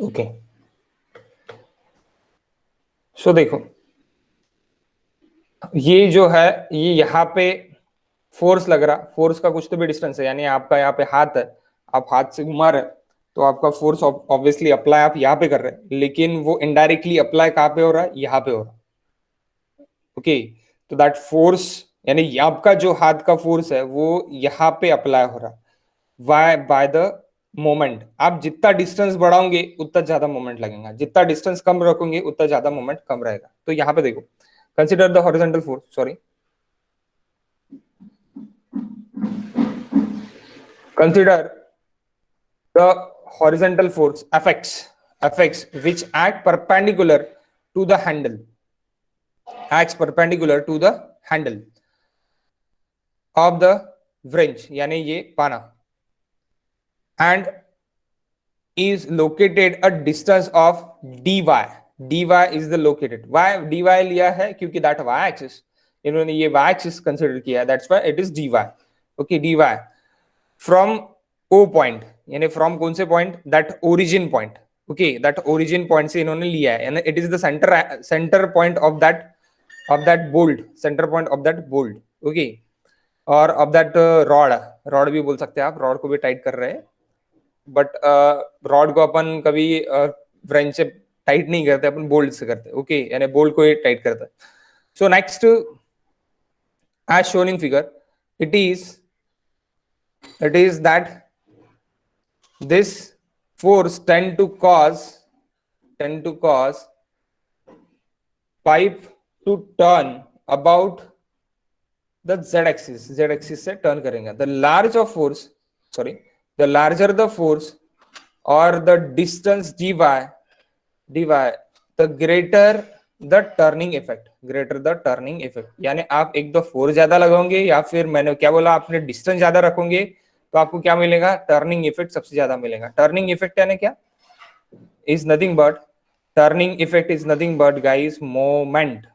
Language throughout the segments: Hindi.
ओके सो देखो, ये जो है ये यहाँ पे फोर्स लग रहा, फोर्स का कुछ तो भी डिस्टेंस है, यानी आपका यहाँ पे हाथ है, आप हाथ से घुमा रहे, तो आपका फोर्स ऑब्वियसली अप्लाई आप यहाँ पे कर रहे हैं, लेकिन वो इनडायरेक्टली अप्लाई कहाँ पे हो रहा है, यहाँ पे हो रहा है। ओके, तो दैट फोर्स यानी आपका जो हाथ का फोर्स है वो यहाँ पे अप्लाई हो रहा है, वाई बाय द मोमेंट। आप जितना डिस्टेंस बढ़ाओगे उतना ज्यादा मोमेंट लगेगा, जितना डिस्टेंस कम रखोगे उतना ज्यादा मोमेंट कम रहेगा। तो यहाँ पे देखो, consider the horizontal force, sorry, consider the horizontal force Fx which act perpendicular to the handle, acts perpendicular to the handle of the wrench, यानी ये पाना, and is located a distance of dy is the located, why dy लिया है क्योंकि that y axis, इन्होंने ये y axis कंसिडर किया है, that's why it is dy। okay, dy from o point, यानी from कौन से point, that origin point. Okay, that origin point से इन्होंने लिया है, it is the centre point of that bolt, centre point of that bolt. Okay, और ऑफ दैट रॉड, रॉड भी बोल सकते हैं आप, रॉड को भी टाइट कर रहे हैं, बट रॉड को अपन कभी व्रेंच से टाइट नहीं करते, अपन बोल्ट से करते हैं। ओके, यानी बोल्ट को ही टाइट करता है। So next, as shown in figure, it is that this force tend to cause pipe to turn about the z-axis से turn करेंगे। the large of force, sorry, the larger the force or the distance dy, the greater the turning effect, यानी आप एक दो फोर्स ज्यादा लगाओगे या फिर मैंने क्या बोला, आपने डिस्टेंस ज्यादा रखोगे तो आपको क्या मिलेगा, टर्निंग इफेक्ट सबसे ज्यादा मिलेगा। टर्निंग इफेक्ट यानी क्या, is nothing but, turning effect is nothing but guys moment।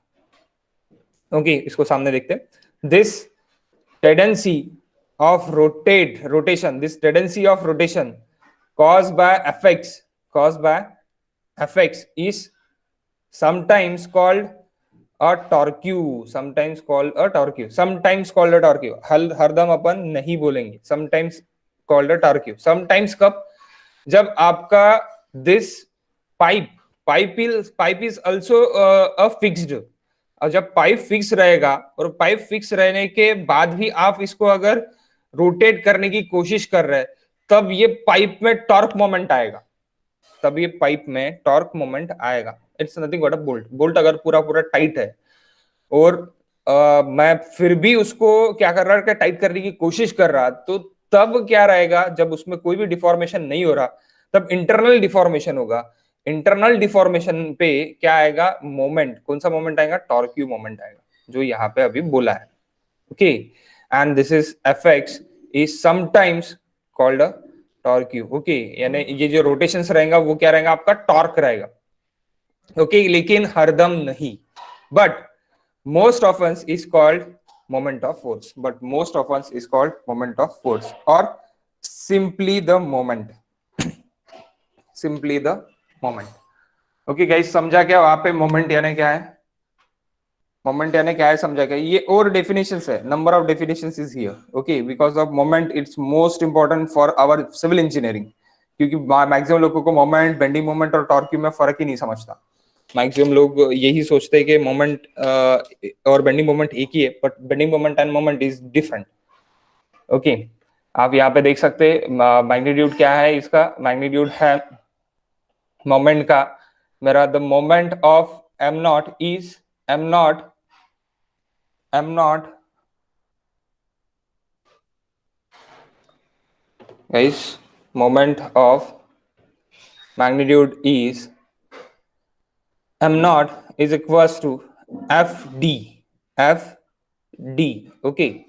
Okay, इसको सामने देखते हैं। this tendency of rotation, this tendency of rotation caused by fx is sometimes called a torque, हरदम अपन नहीं बोलेंगे, sometimes called a torque। sometimes कब, जब आपका this pipe is also a fixed, और जब पाइप फिक्स रहेगा और पाइप फिक्स रहने के बाद भी आप इसको अगर रोटेट करने की कोशिश कर रहे हैं, तब ये पाइप में टॉर्क मोमेंट आएगा, it's nothing but a bolt अगर पूरा पूरा टाइट है और मैं फिर भी उसको क्या कर रहा, टाइट करने की कोशिश कर रहा, तो तब क्या रहेगा, जब उसमें कोई भी डिफॉर्मेशन नहीं हो रहा, तब इंटरनल डिफॉर्मेशन होगा। इंटरनल डिफॉर्मेशन पे क्या आएगा, मोमेंट, कौन सा मोमेंट आएगा, टॉर्क्यू मोमेंट आएगा, जो यहाँ पे अभी बोला है। Okay, and this is fx is sometimes called a torque. Okay, यानी ये जो रोटेशंस रहेगा वो क्या रहेगा, आपका टॉर्क रहेगा। ओके, लेकिन हरदम नहीं, but most often is called moment of force, or simply the moment, okay guys, समझा क्या वहां पे मोमेंट यानी क्या है, समझा क्या, ये और डेफिनेशंस है, number of definitions is here. Okay, because of moment it's most important for our civil engineering, क्योंकि मैक्सिमम लोगों को मोमेंट, बेंडिंग मोमेंट और टॉर्क में फर्क ही नहीं समझता। मैक्सिमम लोग यही सोचते हैं कि मोमेंट और बेंडिंग मोमेंट एक ही है, but bending moment and moment is different. Okay, आप यहाँ पे देख सकते हैं मैग्नीट्यूड क्या है, इसका मैग्नीट्यूड है मोमेंट का मेरा, the moment of m not is m not guys, moment of magnitude is m naught is equals to fd, okay,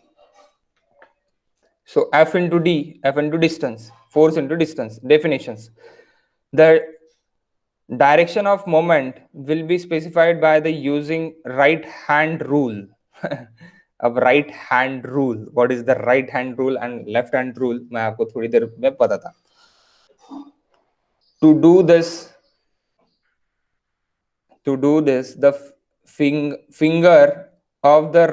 so f into distance, force into distance. Definitions: the direction of moment will be specified by the using right hand rule अब right hand rule, what is the right hand rule and left hand rule, मैं आपको थोड़ी देर में बताता। to do this the finger of the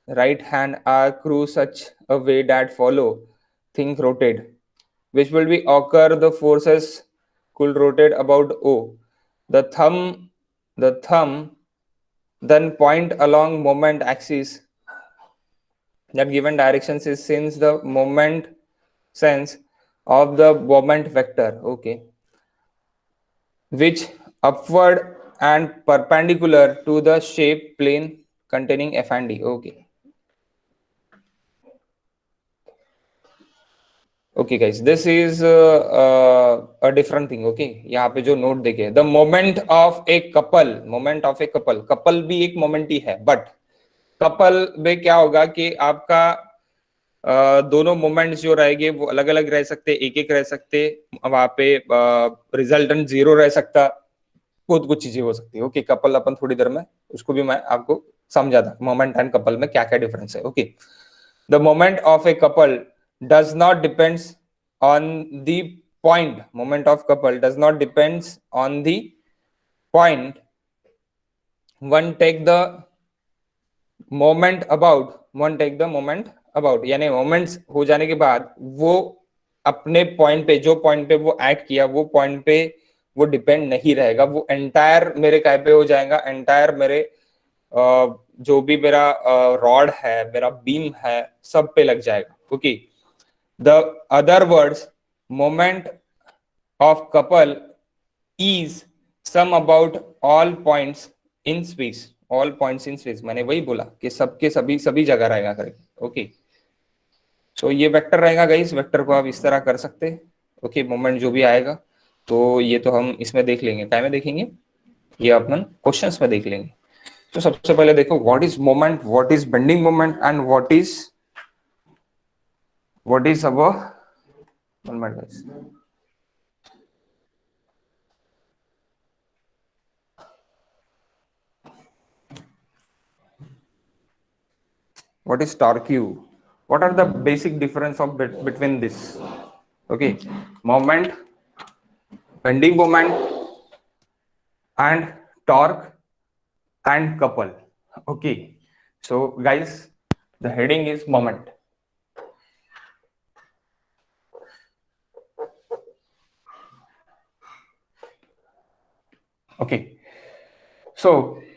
right hand are crew such a way that follow think rotate, which will be occur the forces could rotate about O. The thumb then point along moment axis that given directions is since the moment sense of the moment vector, okay, which upward and perpendicular to the shape plane containing F and D, okay. Okay guys, this is a different thing, okay. यहाँ पे जो नोट देखे the moment of a couple couple भी एक moment ही है, but couple में क्या होगा कि आपका दोनों मोमेंट्स जो रहेंगे वो अलग अलग रह सकते, एक एक रह सकते, वहां पे रिजल्टेंट 0 रह सकता, बहुत कुछ चीजें हो सकती है, ओके। कपल अपन थोड़ी देर में उसको भी मैं आपको समझा था मोमेंट एंड कपल में क्या क्या डिफरेंस है, okay. The moment of a couple does not depends on the point. Moment of couple does not depends on the point. One take the moment about यानी मोमेंट्स हो जाने के बाद वो अपने पॉइंट पे, जो पॉइंट पे वो एक्ट किया वो पॉइंट पे वो डिपेंड नहीं रहेगा, वो एंटायर मेरे काय पे हो जाएगा, एंटायर मेरे जो भी मेरा रॉड है, मेरा बीम है, सब पे लग जाएगा, okay. The other words, moment of couple is sum about all points in space. All points in space मैंने वही बोला कि सबके सभी जगह रहेगा करके, ओके। सो ये वेक्टर रहेगा गाइस, वेक्टर को आप इस तरह कर सकते हैं, ओके। मोमेंट जो भी आएगा तो ये तो हम इसमें देख लेंगे, क्या में देखेंगे, ये अपन क्वेश्चंस में देख लेंगे। तो सबसे पहले देखो what is moment, what is bending moment and what is our one minute guys. What is torque? What are the basic difference of between this, okay? Moment, bending moment and torque and couple, okay. So guys, the heading is moment. Okay so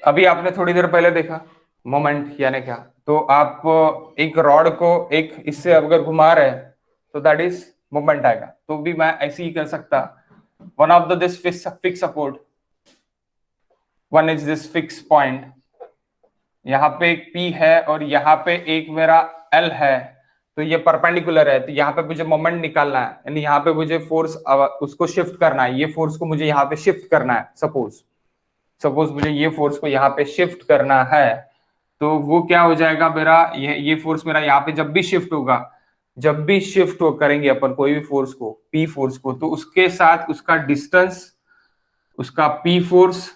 अभी आपने थोड़ी देर पहले देखा मोमेंट यानी क्या, तो आप एक रॉड को एक इससे अगर घुमा रहे हैं तो दैट इज मोमेंट आएगा। तो भी मैं ऐसे ही कर सकता, one of the this fix support, one is this fix point, यहाँ पे एक P है और यहाँ पे एक मेरा L है, तो ये परपेंडिकुलर है, तो यहाँ पे मुझे मोमेंट निकालना है, यानी यहाँ पे मुझे फोर्स उसको शिफ्ट करना है, ये फोर्स को मुझे यहाँ पे शिफ्ट करना है। सपोज मुझे ये फोर्स को यहाँ पे शिफ्ट करना है, तो वो क्या हो जाएगा मेरा, ये फोर्स मेरा यहाँ पे जब भी शिफ्ट होगा, जब भी शिफ्ट करेंगे अपन कोई भी फोर्स को, P फोर्स को, तो उसके साथ उसका डिस्टेंस, उसका P फोर्स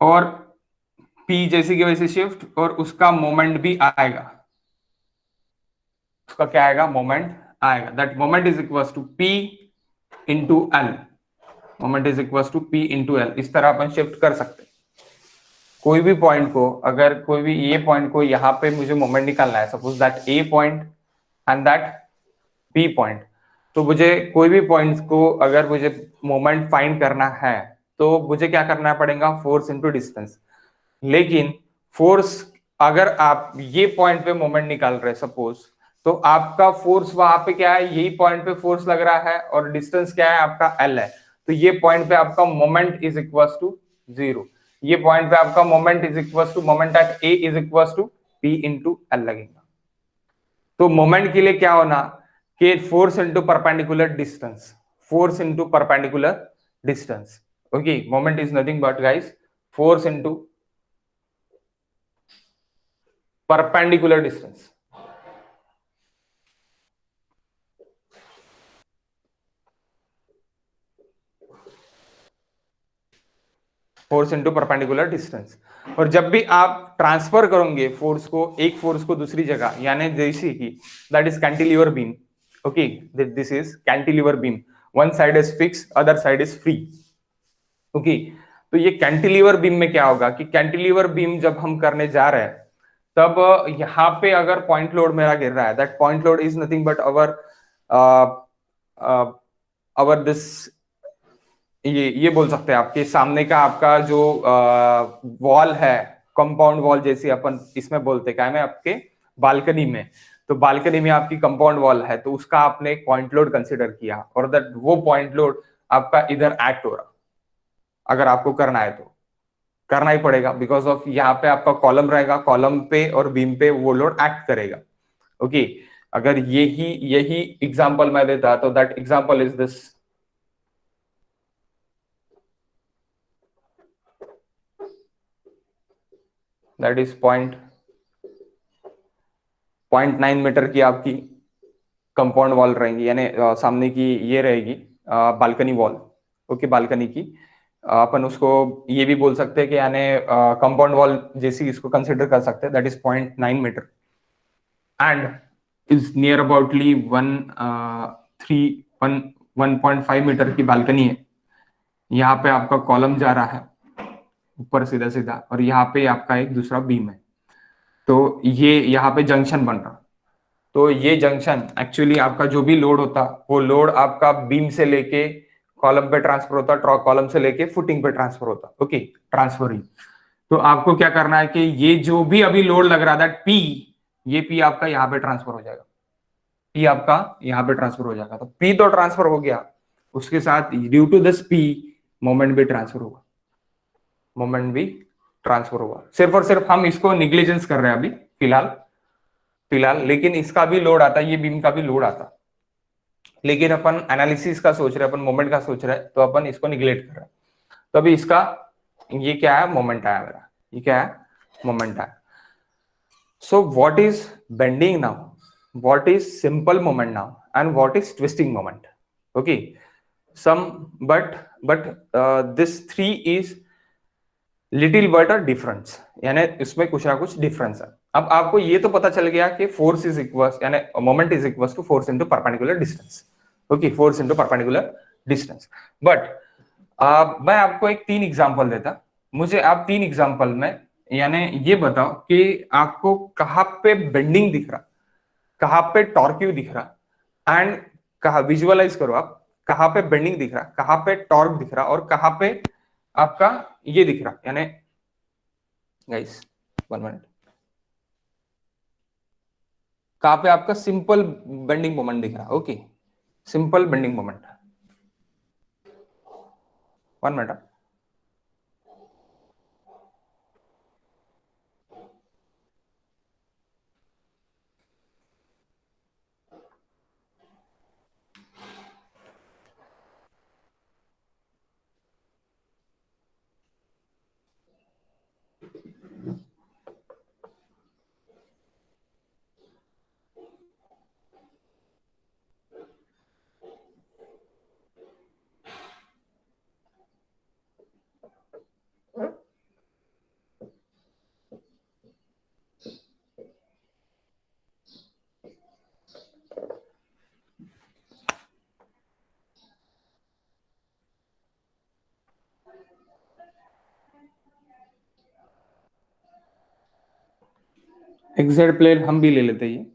और P जैसे कि वैसे शिफ्ट, और उसका मोमेंट भी आएगा, उसका क्या आएगा, मोमेंट आएगा। That moment is equal to P into L, moment is equal to P into L। इस तरह अपन शिफ्ट कर सकते हैं कोई भी पॉइंट को, अगर कोई भी ये पॉइंट को यहाँ पे मुझे मोमेंट निकालना है, suppose that A point and that B point, तो मुझे कोई भी पॉइंट्स को अगर मुझे मोमेंट फाइंड करना है तो मुझे क्या करना पड़ेगा, फोर्स इंटू डिस्टेंस। लेकिन फोर्स अगर आप ये पॉइंट पे मोमेंट निकाल रहे सपोज, तो आपका फोर्स वहां पे क्या है, यही पॉइंट पे फोर्स लग रहा है और डिस्टेंस क्या है आपका L है, तो ये पॉइंट पे आपका मोमेंट इज इक्वल टू 0। ये पॉइंट पे आपका moment is equal to, moment at A is equal to P into L लगेगा। तो मोमेंट के लिए क्या होना कि force into perpendicular distance, force into perpendicular distance, okay. Moment is nothing but guys force into perpendicular distance. Force into perpendicular distance. और जब भी आप ट्रांसफर करोगे फोर्स को, एक फोर्स को दूसरी जगह, यानी जैसे कि that is cantilever beam, Okay, this is cantilever beam. One side is fixed, other side is free. Okay, तो ये कैंटिलीवर बीम में क्या होगा कि कैंटिलीवर बीम जब हम करने जा रहे हैं तब यहाँ पे अगर पॉइंट लोड मेरा गिर रहा है, that point load is nothing but our this, ये बोल सकते हैं आपके सामने का आपका जो वॉल है, कंपाउंड वॉल जैसे अपन इसमें बोलते क्या है आपके बालकनी में, तो बालकनी में आपकी कंपाउंड वॉल है तो उसका आपने एक पॉइंट लोड कंसिडर किया और दैट वो पॉइंट लोड आपका इधर एक्ट हो रहा। अगर आपको करना है तो करना ही पड़ेगा बिकॉज ऑफ यहाँ पे आपका कॉलम रहेगा, कॉलम पे और बीम पे वो लोड एक्ट करेगा। ओके, अगर यही एग्जांपल मैं देता तो that example is this, that is 0.9 meter की आपकी कंपाउंड वॉल रहेंगी, यानी सामने की ये रहेगी बालकनी वॉल। ओके, बालकनी की अपन उसको ये भी बोल सकते हैं कि यानी कंपाउंड वॉल जैसी इसको कंसिडर कर सकते हैं, that is 0.9 metre and is near aboutly 1.5 metre की बालकनी है। यहाँ पे आपका कॉलम जा रहा है ऊपर सीधा सीधा और यहाँ पे आपका एक दूसरा बीम है, तो ये यहाँ पे जंक्शन बन रहा। तो ये जंक्शन एक्चुअली आपका जो भी लोड होता वो लोड आपका बीम से लेके कॉलम पे ट्रांसफर होता, कॉलम से लेके फुटिंग पे ट्रांसफर होता। Okay, transferring. तो आपको क्या करना है कि ये जो भी अभी लोड लग रहा था पी, ये पी आपका यहाँ पे ट्रांसफर हो जाएगा, पी आपका यहाँ पे ट्रांसफर हो जाएगा। तो पी तो ट्रांसफर हो गया, उसके साथ due to this P moment भी ट्रांसफर होगा, मोमेंट भी ट्रांसफर होगा। सिर्फ और सिर्फ हम इसको निग्लिजेंस कर रहे हैं अभी फिलहाल फिलहाल, लेकिन इसका भी लोड आता, ये बीम का भी लोड आता, लेकिन अपन एनालिसिस का सोच रहे हैं, अपन मोमेंट का सोच रहे हैं, तो अपन इसको निग्लेक्ट कर रहे हैं। तो अभी इसका ये क्या है, मोमेंट आया मेरा, ये क्या है, मोमेंट आया। सो what is bending now, what is simple moment now and what is twisting moment? Okay, some this three is little but a difference, यानी इसमें कुछ ना कुछ डिफरेंस है। अब आपको ये तो पता चल गया कि फोर्स इज इक्वल यानी moment is equal to force into perpendicular distance. Okay, force into perpendicular distance. But मैं आपको एक 3 एग्जांपल देता, मुझे आप 3 एग्जांपल में यानी ये बताओ कि आपको कहाँ पे बेंडिंग दिख रहा, कहाँ पे टॉर्क्यू दिख रहा एंड कहा विजुअलाइज करो आप, कहाँ पे बेंडिंग दिख रहा, कहाँ पे टॉर्क दिख रहा और कहाँ पे आपका ये दिख रहा। यानी गाइस 1 मिनट, कहाँ पे आपका सिंपल बेंडिंग मोमेंट दिख रहा। Okay, simple bending moment, 1 minute. XZ plane हम भी ले लेते हैं।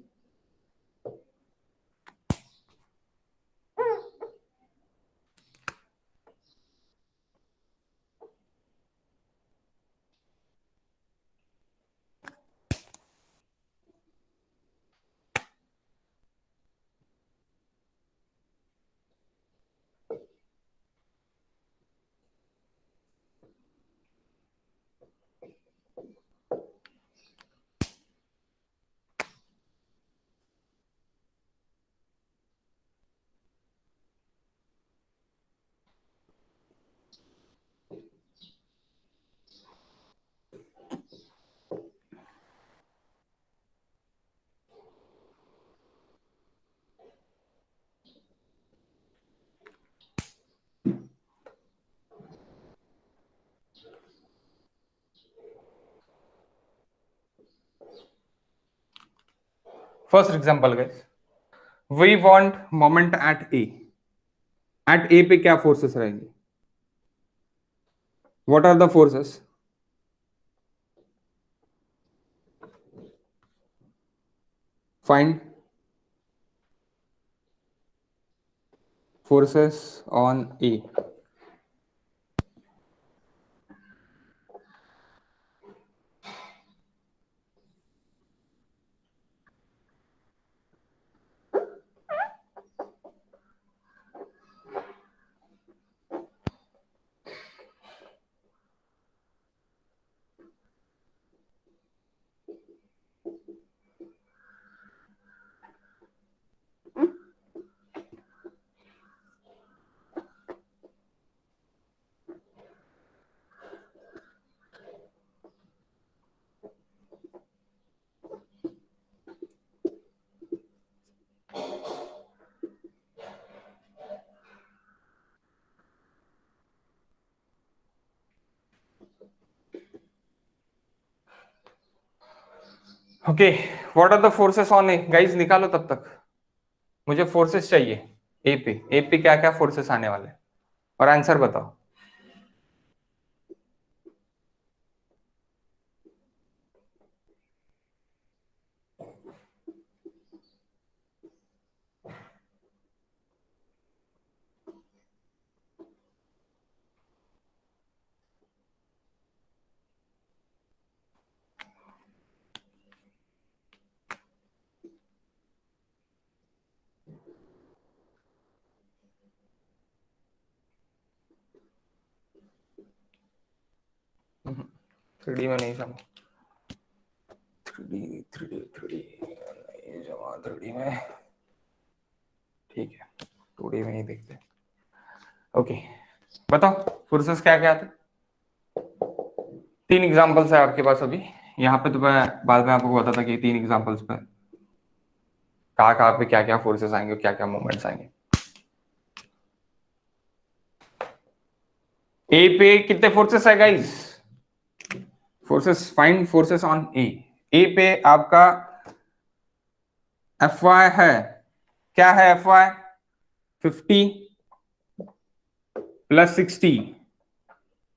First example guys, we want moment at A पे क्या फोर्सेस रहेंगे? What are the forces? Find forces on A. Okay, what are the forces on A? Guys निकालो तब तक, मुझे फोर्सेस चाहिए ए पे क्या क्या फोर्सेस आने वाले हैं और आंसर बताओ. थ्री में नहीं समझ. थ्री जमा थ्री में. ठीक है, टूडी में ही देखते हैं. ओके, बताओ फोर्सेस क्या क्या थे. तीन एग्जांपल्स है आपके पास अभी यहाँ पे, तो मैं बाद में आपको बताता कि तीन एग्जांपल्स पे कहाँ पे क्या क्या फोर्सेस आएंगे, क्या क्या मूवमेंट्स आएंगे. ए पे कितने फोर्सेस है guys? Forces, find forces on A पे आपका एफ वाई है. क्या है एफ वाई? 50 प्लस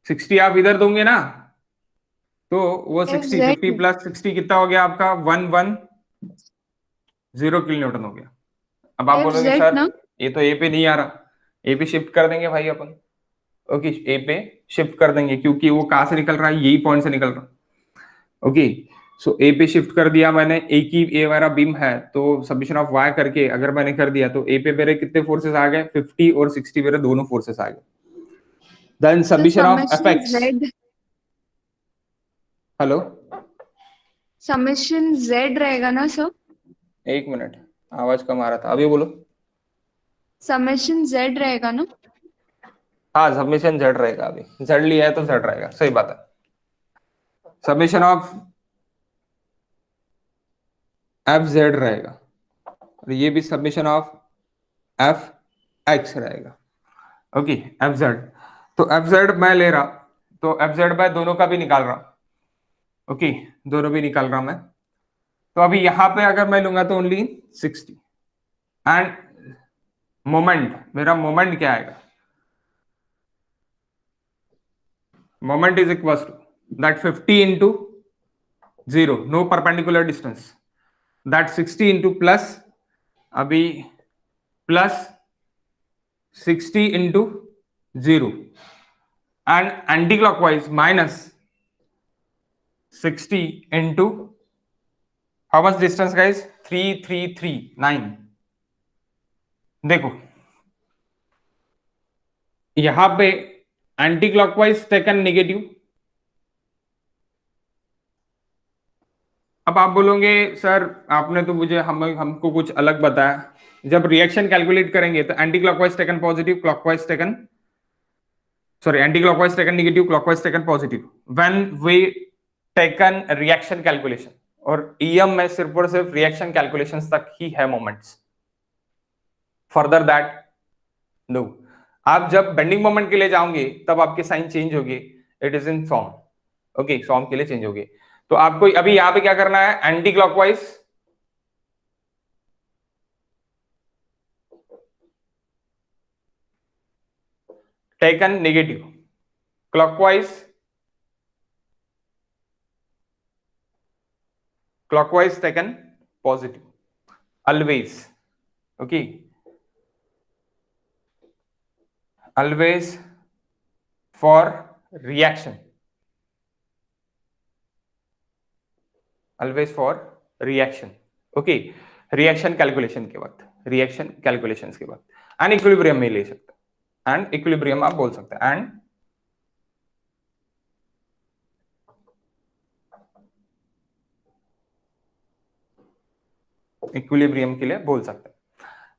60 आप इधर दोगे ना, तो वो 60 50 प्लस 60 कितना हो गया आपका? 110 किलो न्यूटन हो गया. अब आप बोलोगे सर ये तो ए पे नहीं आ रहा, ए पे शिफ्ट कर देंगे भाई अपन. ओके, ए पे शिफ्ट कर देंगे क्योंकि वो कहां से निकल रहा है? यही पॉइंट से निकल रहा है. ओके, सो ए पे शिफ्ट कर दिया मैंने. ए की ए वाला बीम है तो सब्मिशन ऑफ वाई करके अगर मैंने कर दिया तो ए पे मेरे कितने फोर्सेस आ गए? 50 और 60 मेरे दोनों फोर्सेस आ गए. Then submission of FX. Hello, summation Z रहेगा ना सर? एक मिनट, आवाज कम आ रहा था, अभी बोलो. समेशन जेड रहेगा ना? हाँ, सब्मिशन जेड रहेगा. अभी जेड लिया है तो जेड रहेगा, सही बात है. सब्मिशन ऑफ एफ जेड रहेगा और ये भी सब्मिशन ऑफ एफ एक्स रहेगा. Okay, F Z. तो एफ जेड मैं ले रहा, तो एफ जेड मैं दोनों का भी निकाल रहा. ओके, दोनों भी निकाल रहा मैं. तो अभी यहां पे अगर मैं लूंगा तो ओनली 60. एंड मोमेंट, मेरा मोमेंट क्या आएगा? Moment is equal to that 50 into 0, no perpendicular distance, that 60 into plus, अभी plus 60 into 0 and anti clockwise minus 60 into how much distance guys? 3339. देखो यहां पे एंटी क्लॉकवाइज टेकन नेगेटिव. अब आप बोलोगे सर आपने तो मुझे हमको कुछ अलग बताया. जब रिएक्शन कैलकुलेट करेंगे तो anti clockwise taken positive, clockwise taken sorry anti clockwise taken negative, clockwise taken positive when we taken reaction calculation. और ईएम में सिर्फ और सिर्फ रिएक्शन कैलकुलेशंस तक ही है मोमेंट्स, फर्दर दैट नो. आप जब बेंडिंग मोमेंट के लिए जाओगे तब आपके साइन चेंज होगी. It is in form. Okay, form के लिए चेंज होगी. तो आपको अभी यहां पे क्या करना है? Anti clockwise taken negative, clockwise taken positive, always. Okay, always for reaction, always for reaction. Okay, reaction calculation के वक्त, रिएक्शन कैलकुलेशंस के वक्त एंड इक्विलिब्रियम में ले सकते हैं, एंड इक्विलिब्रियम आप बोल सकते हैं, एंड इक्विलिब्रियम के लिए बोल सकते हैं।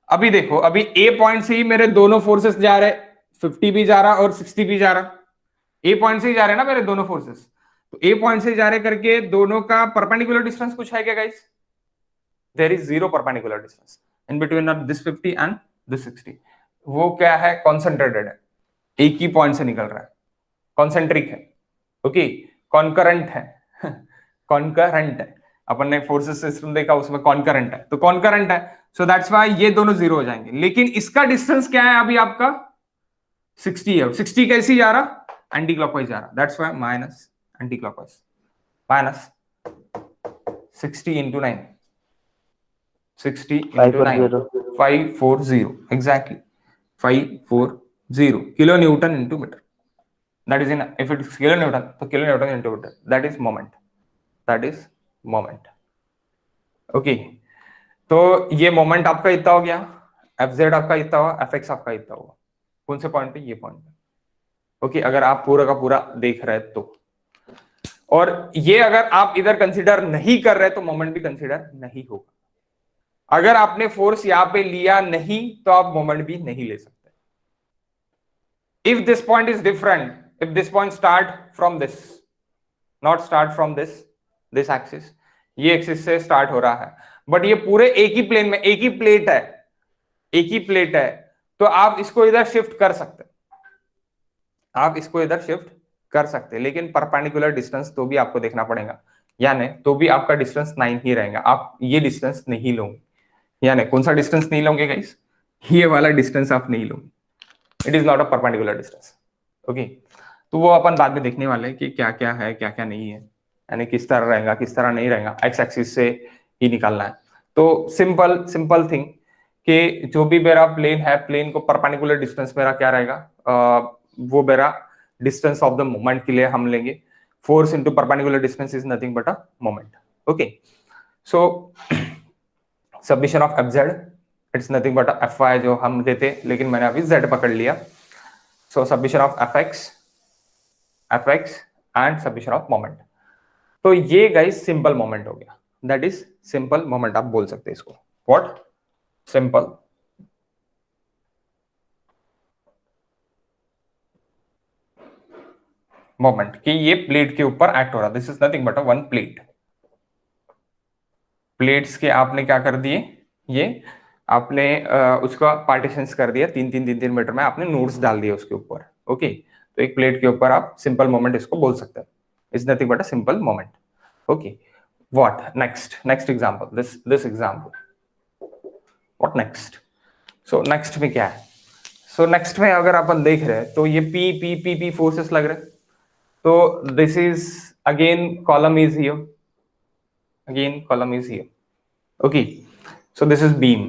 अभी देखो, अभी ए पॉइंट से ही मेरे दोनों फोर्सेस जा रहे, 50 भी जा रहा और 60 भी जा रहा, ए पॉइंट से ही जा रहे ना मेरे दोनों फोर्सेस, तो ए पॉइंट से जा रहे करके दोनों का परपेंडिकुलर डिस्टेंस कुछ है क्या guys? There is zero perpendicular distance in between this 50 and this 60। वो क्या है? कॉन्सेंट्रेटेड है, एक ही पॉइंट से निकल रहा है, कॉन्सेंट्रिक है, ओके, कॉन्करेंट है कॉन्करेंट है, अपन ने फोर्सेस सिस्टम देखा उसमें कॉन्करेंट है, तो कॉन्करेंट है, सो दैट्स व्हाई ये दोनों जीरो हो जाएंगे। लेकिन इसका डिस्टेंस क्या है अभी आपका? 60 है। 60 कैसे जा रहा? एंटी क्लॉकवाइज जा रहा, that's why minus anti clockwise, minus 60 into 9, 60 into 9, 540, exactly 540 kilo newton into मीटर, that is in, if it is kilo newton तो किलो न्यूटन into मीटर, that is moment, that is moment। Okay, तो ये मोमेंट आपका इतना हो गया, Fz आपका इतना हुआ, Fx आपका इतना हुआ, कौन से पॉइंट पे? ये पॉइंट पे। ओके, अगर आप पूरा का पूरा देख रहे हैं तो, और ये अगर आप इधर कंसीडर नहीं कर रहे तो मोमेंट भी कंसीडर नहीं होगा। अगर आपने फोर्स यहां पे लिया नहीं तो आप मोमेंट भी नहीं ले सकते। If this point is different, if this point start from this, not start from this axis, ये एक्सिस से स्टार्ट हो रहा है, बट ये पूरे एक ही प्लेन में, एक ही प्लेट है, एक ही प्लेट है, तो आप इसको इधर शिफ्ट कर सकते, आप इसको इधर शिफ्ट कर सकते, लेकिन परपेंडिकुलर डिस्टेंस तो भी आपको देखना पड़ेगा, यानी तो भी आपका डिस्टेंस 9 ही रहेगा, आप ये डिस्टेंस नहीं लोगे, यानी कौन सा डिस्टेंस नहीं लोगे गाइस? ये वाला डिस्टेंस आप नहीं लोगे, it is not a perpendicular distance. Okay, तो वो अपन बाद में देखने वाले हैं कि क्या क्या है क्या क्या नहीं है, यानी किस तरह रहेगा किस तरह नहीं रहेगा, एक्स एक्सिस से ही निकालना है। तो सिंपल थिंग कि जो भी मेरा प्लेन है, प्लेन को परपेंडिकुलर डिस्टेंस मेरा क्या रहेगा, वो मेरा डिस्टेंस ऑफ द मोमेंट के लिए हम लेंगे, force into perpendicular distance is nothing but a moment. Okay, so submission of Fz it's nothing but a Fy जो हम देते, लेकिन मैंने अभी Z पकड़ लिया, so submission of Fx and submission of moment. तो ये गाइस सिंपल मोमेंट हो गया, दैट इज सिंपल मोमेंट आप बोल सकते हैं इसको, व्हाट? सिंपल मोमेंट, कि ये प्लेट के ऊपर एक्ट हो रहा, this is nothing but a one plate, plates के आपने क्या कर दिए, ये आपने उसका पार्टीशंस कर दिया, 3-3 मीटर में आपने नोड्स डाल दिए उसके ऊपर। ओके, तो एक प्लेट के ऊपर आप सिंपल मोमेंट इसको बोल सकते हैं, is nothing but a simple moment. Okay, what next example, this example, what next? So next में क्या है? सो नेक्स्ट में अगर अपन देख रहे हैं तो ये P P P P forces लग रहे हैं, तो this is again column is here, again column is here। okay, so this is beam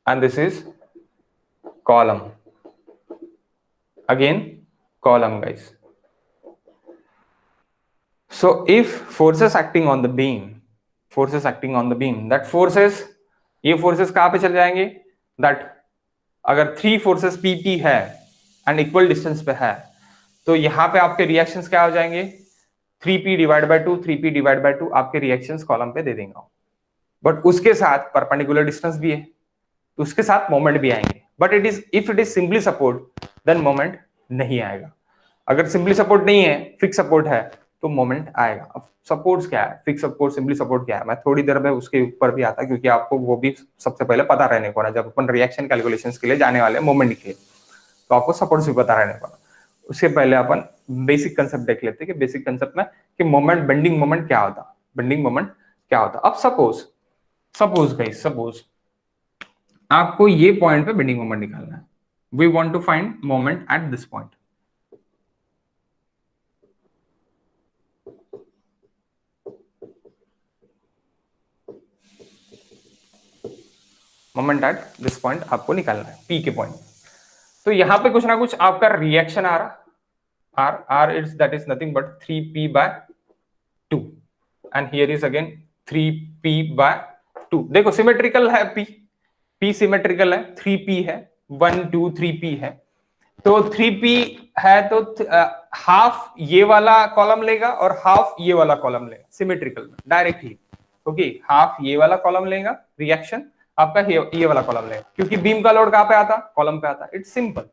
and this is column, again column guys। so if forces acting on the beam, that forces, ये forces कहां पे चले जाएंगे? that अगर 3 forces pp है and equal distance पे है, तो यहां पे आपके reactions क्या हो जाएंगे? 3p divide by 2, 3p divide by 2 आपके रिएक्शंस कॉलम पे दे देंगे, बट उसके साथ परपेंडिकुलर डिस्टेंस भी है, तो उसके साथ मोमेंट भी आएंगे, but if it is simply support then moment नहीं आएगा। अगर सिंपली सपोर्ट नहीं है, फिक्स सपोर्ट है, तो मोमेंट आएगा। अब सपोर्ट्स क्या है, फिक्स सपोर्ट, सिंपली सपोर्ट क्या है, मैं थोड़ी देर में उसके ऊपर भी आता, क्योंकि आपको वो भी सबसे पहले पता रहने को ना, जब अपन रिएक्शन कैलकुलेशंस के लिए जाने वाले मोमेंट के, तो आपको सपोर्ट्स भी पता रहने को। उससे पहले अपन बेसिक कंसेप्ट देख लेते हैं कि बेसिक कंसेप्ट में कि मोमेंट, बेंडिंग मोमेंट क्या होता, बेंडिंग मोमेंट क्या होता। अब सपोज गाइस, सपोज आपको ये पॉइंट पे बेंडिंग मोमेंट निकालना है, We want to find moment at this point. Moment at this point आपको निकालना है पी के पॉइंट। तो यहां पे कुछ ना कुछ आपका रिएक्शन आ रहा, R R is that is nothing but 3p/2 and here is again 3p/2। देखो सिमेट्रिकल है p सिमेट्रिकल है, 3p है, 1 2 3p है। तो 3p है तो हाफ ये वाला कॉलम लेगा और हाफ ये वाला कॉलम लेगा सिमेट्रिकल में डायरेक्टली। ओके, हाफ ये वाला कॉलम लेगा रिएक्शन, आपका ये वाला कॉलम लेगा, क्योंकि बीम का लोड कहां पे आता, कॉलम पे आता। It's simple.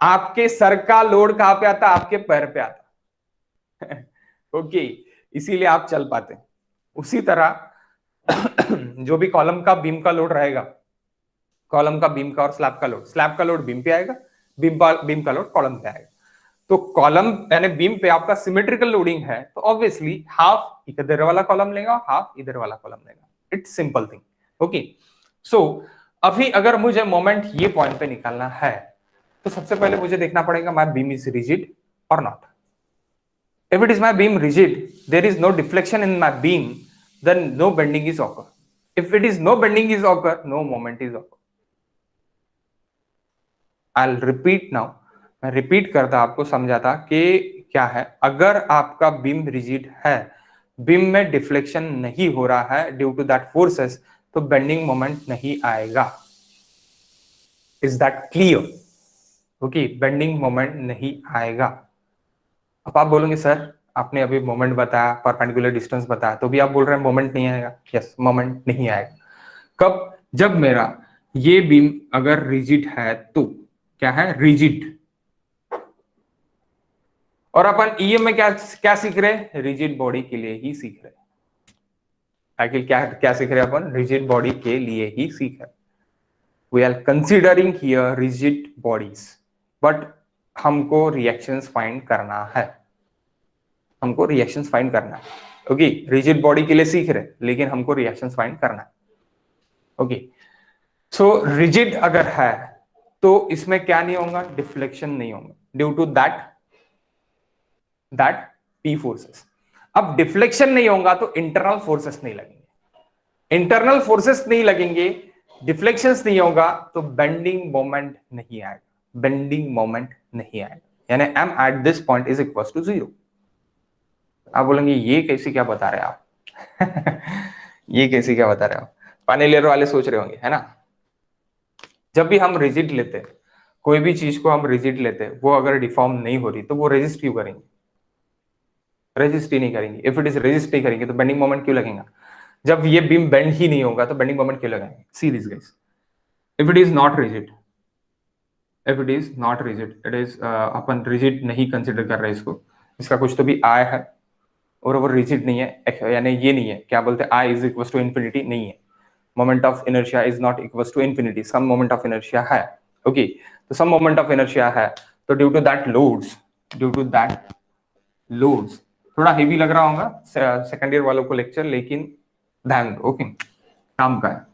आपके सर का लोड कहां पे आता, आपके पैर पे आता। ओके, इसीलिए आप चल पाते। उसी तरह जो भी कॉलम का बीम का लोड रहेगा, कॉलम का बीम का और स्लैब का लोड बीम पे आएगा, बीम का लोड कॉलम पे आएगा। तो कॉलम यानी बीम पे आपका सिमेट्रिकल लोडिंग है, तो ऑब्वियसली हाफ इधर वाला कॉलम लेगा, हाफ इधर वाला कॉलम लेगा। It's simple thing. ओके, सो अभी अगर मुझे मोमेंट ये पॉइंट पे निकालना है, तो सबसे पहले मुझे देखना पड़ेगा माय बीम इज रिजिड और not. If it is my beam rigid, there is no deflection in my beam, then no bending is occur. If it is no bending is occur, no moment is occur. I'll repeat now. मैं रिपीट करता आपको समझाता कि क्या है। अगर आपका बीम रिजिड है, बीम में डिफ्लेक्शन नहीं हो रहा है ड्यू टू दैट फोर्सेस, तो बेंडिंग मोमेंट नहीं आएगा। Is that clear? Okay, bending moment नहीं आएगा। अब आप बोलोगे सर आपने अभी मोमेंट बताया, परपेंडिकुलर डिस्टेंस बताया, तो भी आप बोल रहे हैं मोमेंट नहीं आएगा। यस, मोमेंट नहीं आएगा। कब? जब मेरा ये बीम अगर रिजिड है, तो क्या है, रिजिड। और अपन ईएम में क्या क्या सीख रहे, रिजिड बॉडी के लिए ही सीख रहे। आखिर क्या क्या सीख रहे अपन, रिजिड बॉडी के लिए ही सीख रहे। We are considering here rigid bodies, but हमको रिएक्शंस फाइंड करना है, हमको रिएक्शंस फाइंड करना है। ओके, रिजिड बॉडी के लिए सीख रहे, लेकिन हमको रिएक्शंस फाइंड करना है। ओके, सो रिजिड अगर है तो इसमें क्या नहीं होगा, डिफ्लेक्शन नहीं होगा due to that P forces. अब डिफ्लेक्शन नहीं होगा तो इंटरनल फोर्सेस नहीं लगेंगे, इंटरनल फोर्सेस नहीं लगेंगे, डिफ्लेक्शंस नहीं होगा, तो बेंडिंग मोमेंट नहीं आएगा, बेंडिंग मोमेंट नहीं आएगा। यानी m at this point is equals to 0। आप बोलेंगे ये कैसी क्या बता रहे हैं आप? ये कैसी क्या बता रहे हो? पैनलियर वाले सोच रहे होंगे, है ना। जब भी हम रिजिड लेते, कोई भी चीज को हम रिजिड लेते, वो अगर डिफॉर्म नहीं हो रही तो वो रेजिस्ट क्यों करेंगे, रेजिस्ट ही नहीं करेंगे। इफ इट इज रेजिस्ट नहीं करेंगे तो बेंडिंग मोमेंट क्यों लगेगा? जब ये बीम बेंड ही नहीं होगा तो बेंडिंग मोमेंट क्यों लगाएंगे? See this guys, if it is not rigid, if it is not rigid, it is upon rigid नहीं कंसिडर कर रहे इसको, इसका कुछ तो भी आई है और वो रिजिड नहीं है, यानी ये नहीं है, क्या बोलते हैं, I is equal to infinity नहीं है, moment of inertia is not equal to infinity, some moment of inertia है। ओके, तो सम मोमेंट ऑफ इनर्शिया है, तो due to that loads, due to that loads, थोड़ा हेवी लग रहा होगा सेकंड ईयर वालों को लेक्चर, लेकिन ध्यान दो। ओके, काम का है।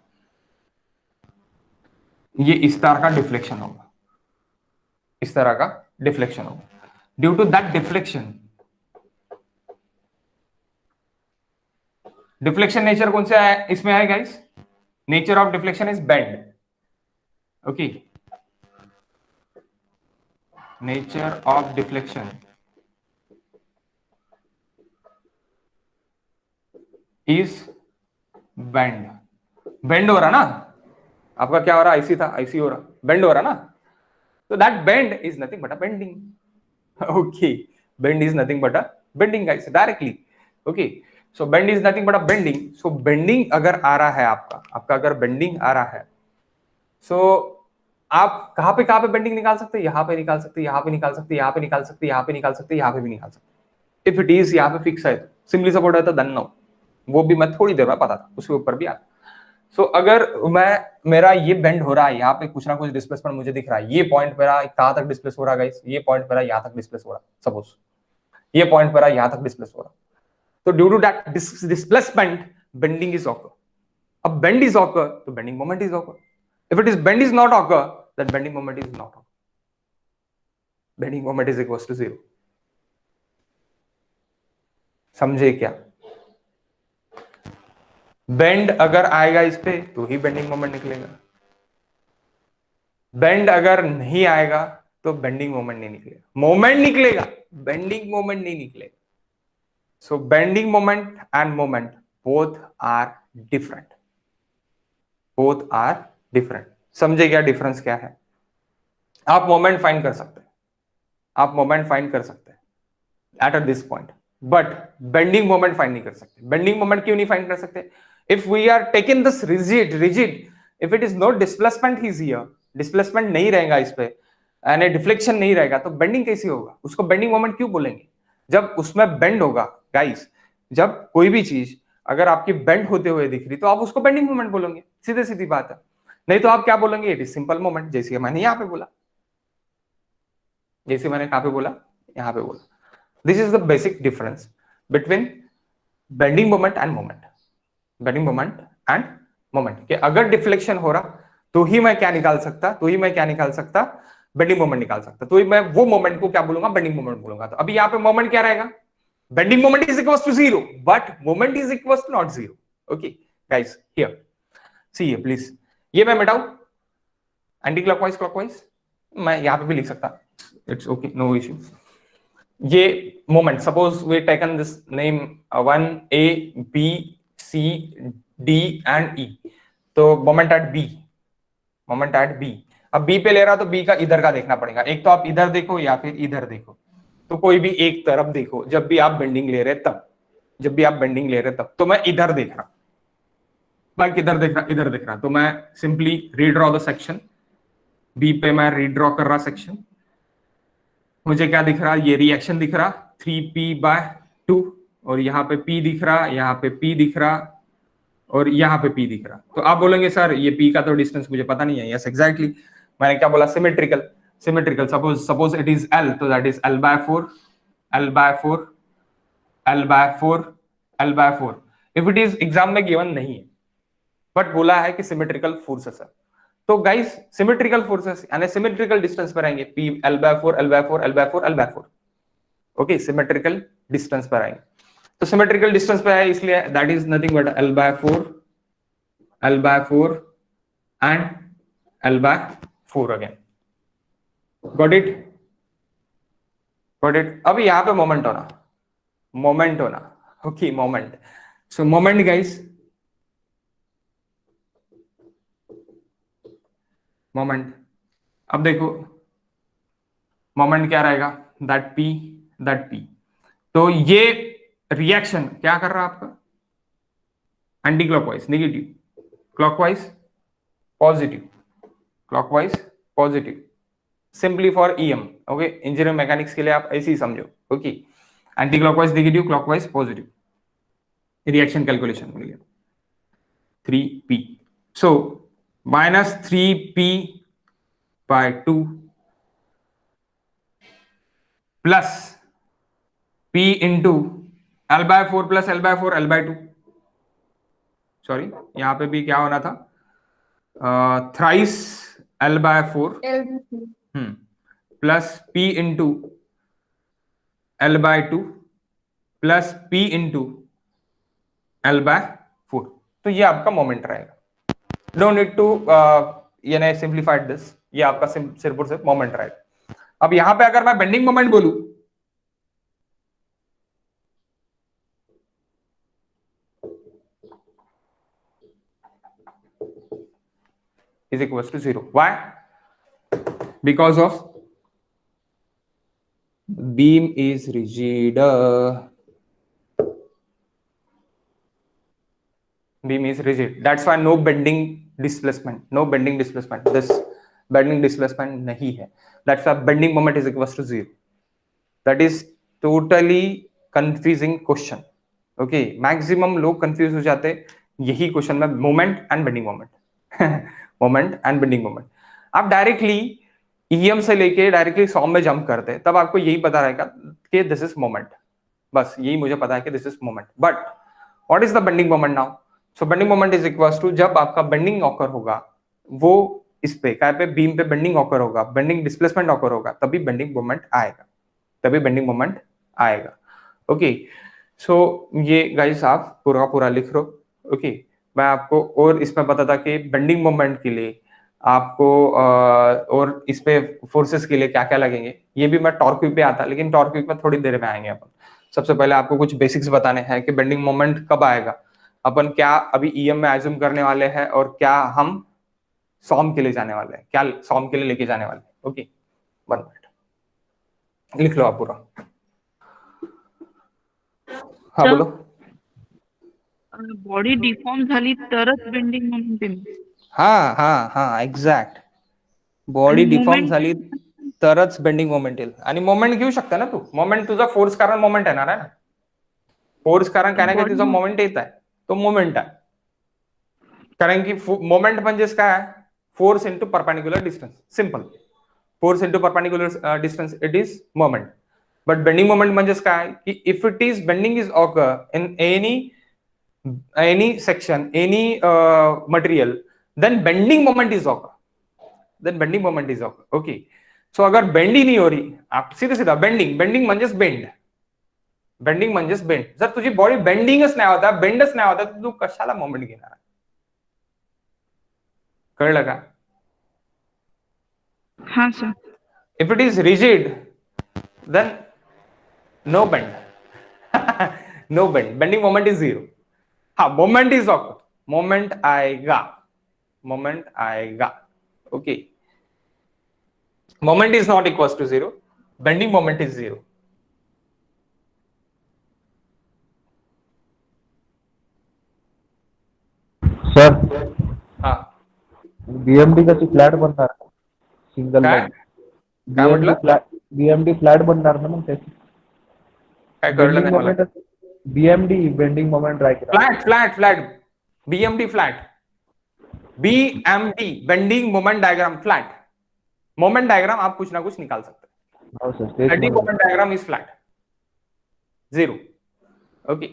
ये इस तरह का डिफ्लेक्शन होगा, इस तरह का डिफ्लेक्शन होगा। Due to that deflection, deflection nature कौन सा है इसमें है guys? Nature of deflection is bend. Okay, nature of deflection is bend. Bend हो रहा ना आपका, क्या हो रहा, आईसी था, आईसी हो रहा, बेंड हो रहा ना, तो that bend is nothing but a bending. Okay, bend is nothing but a bending guys, directly. Okay, so bend is nothing but a bending. So bending अगर आ रहा है आपका अगर बेंडिंग आ रहा है, सो आप कहां पे बेंडिंग निकाल सकते हैं? यहां पे निकाल सकते हैं, यहां पे निकाल सकते हैं, यहां पे निकाल सकते हैं, यहां पे निकाल सकते हैं, यहां पे भी निकाल सकते। इफ इट इज यहां पे फिक्स है, सिंपली सपोर्ट है तो देन नो, वो भी मैं थोड़ी देर में पता था, उसके ऊपर भी आता। सो अगर मेरा ये बेंड हो रहा है, यहाँ पे कुछ ना कुछ डिस्प्लेसमेंट मुझे दिख रहा है, ये पॉइंट मेरा कहां तक डिस्प्लेस हो रहा है गाइस, ये पॉइंट मेरा यहां तक डिस्प्लेस हो रहा है, सपोज ये पॉइंट मेरा यहां तक डिस्प्लेस हो रहा है, तो due to that displacement bending is occur. अब बेंड इज ऑकर तो bending moment is occur. If it is bend is not occur that bending moment is not on. Bending moment is equals to 0. समझे क्या? बेंड अगर आएगा इस पे तो ही बेंडिंग मोमेंट निकलेगा, बेंड अगर नहीं आएगा तो बेंडिंग मोमेंट नहीं निकलेगा, मोमेंट निकलेगा, बेंडिंग मोमेंट नहीं निकलेगा. So bending moment and moment both are different, both are different. समझे क्या डिफरेंस क्या है? आप मोमेंट फाइंड कर सकते हैं, आप मोमेंट फाइंड कर सकते हैं at this point, but bending moment find नहीं कर सकते. बेंडिंग मोमेंट क्यों नहीं फाइंड कर सकते? If we are taking this rigid, if it is no displacement is here, displacement नहीं रहेगा इस पे एंड डिफ्लेक्शन नहीं रहेगा तो बेंडिंग कैसे होगा? उसको बेंडिंग मोमेंट क्यों बोलेंगे? जब उसमें बेंड होगा गाइस, जब कोई भी चीज अगर आपकी बेंड होते हुए दिख रही तो आप उसको बेंडिंग मोमेंट बोलोगे, सीधे सीधी बात है. नहीं तो आप क्या बोलेंगे? इट इज सिंपल मोमेंट, जैसे मैंने यहाँ पे बोला, जैसे मैंने कहाँ पे बोला, यहाँ पे बोला. This is the basic difference between bending moment and moment. Bending moment and moment कि अगर डिफ्लेक्शन हो रहा तो ही मैं क्या निकाल सकता, तो ही मैं क्या निकाल सकता, बेंडिंग मोमेंट निकाल सकता. तो मैं वो मोमेंट को क्या बोलूंगा? बेंडिंग मोमेंट बोलूंगा. तो अभी यहाँ पे मोमेंट क्या रहेगा? Bending moment is equal to 0 but moment is equal to not 0. Okay guys, here see here please, ये मैं मिटाऊं एंटी क्लॉकवाइज क्लॉकवाइज, मैं यहाँ पे भी लिख सकता, इट्स ओके, नो इश्यू. ये moment, suppose we taken this name 1 A B C D and E, तो moment at B, moment at B. अब B पे ले रहा तो B का इधर का देखना पड़ेगा, एक तो आप इधर देखो या फिर इधर देखो, तो कोई भी एक तरफ देखो. जब भी आप बेंडिंग ले रहे तब, जब भी आप बेंडिंग ले रहे तब, तो मैं इधर देख रहा, मैं किधर देख रहा? इधर देख रहा. तो मैं simply redraw the section. B पे मैं रीड्रॉ कर रहा सेक्शन, मुझे क्या दिख रहा? ये रिएक्शन दिख रहा 3p/2 और यहाँ पे P दिख रहा, यहाँ पे P दिख रहा और यहाँ पे P दिख रहा. तो आप बोलेंगे सर ये P का तो डिस्टेंस मुझे पता नहीं है. यस एग्जैक्टली, मैंने क्या बोला? Symmetrical. Symmetrical, suppose it is L, तो that is L/4, L/4, L/4, L/4. If it is exam में गिवन नहीं है बट बोला है कि सिमेट्रिकल फोर्सेस है, तो गाइस सिमेट्रिकल फोर्सेस यानी सिमेट्रिकल डिस्टेंस पर आएंगे. P L/4, L/4, L/4, L/4. Okay, symmetrical distance पर आएंगे. तो सिमेट्रिकल डिस्टेंस पे है इसलिए that is nothing but L/4, L/4 and L/4 again. Got it? Got it? अब यहाँ पे मोमेंट होना, मोमेंट होना. Okay, moment. सो मोमेंट गाइस, मोमेंट. अब देखो मोमेंट क्या रहेगा? That P, that P. तो ये रिएक्शन क्या कर रहा है आपका? Anti clockwise negative, clockwise positive, clockwise positive. Simply for EM. Okay, engineering mechanics के लिए आप ऐसे ही समझो. Okay, anti clockwise negative, clockwise positive, reaction calculation के लिए 3p. सो -3p/2 plus P into L/4 plus L/4 L/2. Sorry, यहां पे भी क्या होना था? Thrice L/4 plus P into L/2 plus P into L/4. तो ये आपका मोमेंट रहेगा. डोंट नीड टू यानी सिंप्लीफाइड दिस, ये आपका सिर्फ और सिर्फ मोमेंट रहेगा. अब यहां पे अगर मैं बेंडिंग मोमेंट बोलूं, is equals to 0. Why? Because of beam is rigid. Beam is rigid. That's why no bending displacement. No bending displacement. This bending displacement nahi hai. That's why bending moment is equals to 0. That is totally confusing question. Okay, maximum लोग confuse हो जाते यही क्वेश्चन में, moment and bending moment. Moment and bending moment. आप डायरेक्टली EM से लेके डायरेक्टली सॉम में जंप करते तब आपको यही पता रहेगा कि दिस इज मोमेंट. बस यही मुझे पता है कि this is moment. But what is the bending moment now? So bending moment is equals to, जब आपका बेंडिंग ऑकर होगा वो इस पे क्या पे बीम पे बेंडिंग ऑकर होगा, बेंडिंग डिस्प्लेसमेंट ऑकर होगा, तभी बेंडिंग मोमेंट आएगा, तभी बेंडिंग मोमेंट आएगा। ओके, सो ये गाइस आप पूरा पूरा लिख लो। ओके, मैं आपको और इसमें बता था कि बेंडिंग मोमेंट के लिए आपको और इस पे फोर्सेस के लिए क्या क्या लगेंगे, ये भी मैं टॉर्क क्यूब पे आता, लेकिन टॉर्क क्यूब में थोड़ी देर में आएंगे अपन। सबसे पहले आपको कुछ बेसिक्स बताने हैं कि बेंडिंग मोमेंट कब आएगा, अपन क्या अभी ईएम में एज्यूम करने वाले हैं, और क्या हम सॉम के लिए जाने वाले हैं, क्या सॉम के लिए लेके जाने वाले हैं। ओके, 1 मिनट लिख लो आप पूरा। हाँ बोलो। बॉडी डिफॉर्म झाली तरच बेंडिंग मोमेंट येईल. हा एक्झॅक्ट, बॉडी आणि डिफॉर्म moment झाली तरच बेंडिंग मोमेंट येईल. आणि मोमेंट घेऊ शकता ना तू, मोमेंट तुझा फोर्स कारण मोमेंट येणार आहे ना, फोर्स कारण काय ना काय तुझा मोमेंट येत आहे, तो मोमेंट आहे. कारण की मोमेंट म्हणजेच काय, force into perpendicular distance, simple. Force into perpendicular distance, it is moment. But bending moment म्हणजेच काय की if it is bending is occur in any section, any material, then bending moment is occur, then bending moment is occur. Okay, so अगर बेंड ही नहीं हो रही, आप सीधे सीधा बेंडिंग म्हणजेच बेंडिंग म्हणजेच बेंड. जर तुझी बॉडी बेंडिंगच नाही होता, बेंडच नाही होता, तर तू कशाला मोमेंट घेणार, कळलं का? हा sir. If it is rigid then no bend. No bend, bending moment is 0. हाँ, मोमेंट इज ऑकर, मोमेंट आएगा, मोमेंट आएगा. Okay, moment is not equal to 0, bending moment is 0. Sir हाँ, बीएमडी कशी फ्लॅट बनणार, सिंगल काय लाईन काय म्हटलं? बीएमडी फ्लॅट बनणार ना मग त्याची काय कळलं नाही मला. बीएमडी बेंडिंग मोमेंट राहील. Flat BMD flat, BMD bending moment diagram flat. Moment diagram आप कुछ ना कुछ निकाल सकते हैं. Bending moment diagram is flat, 0. Okay,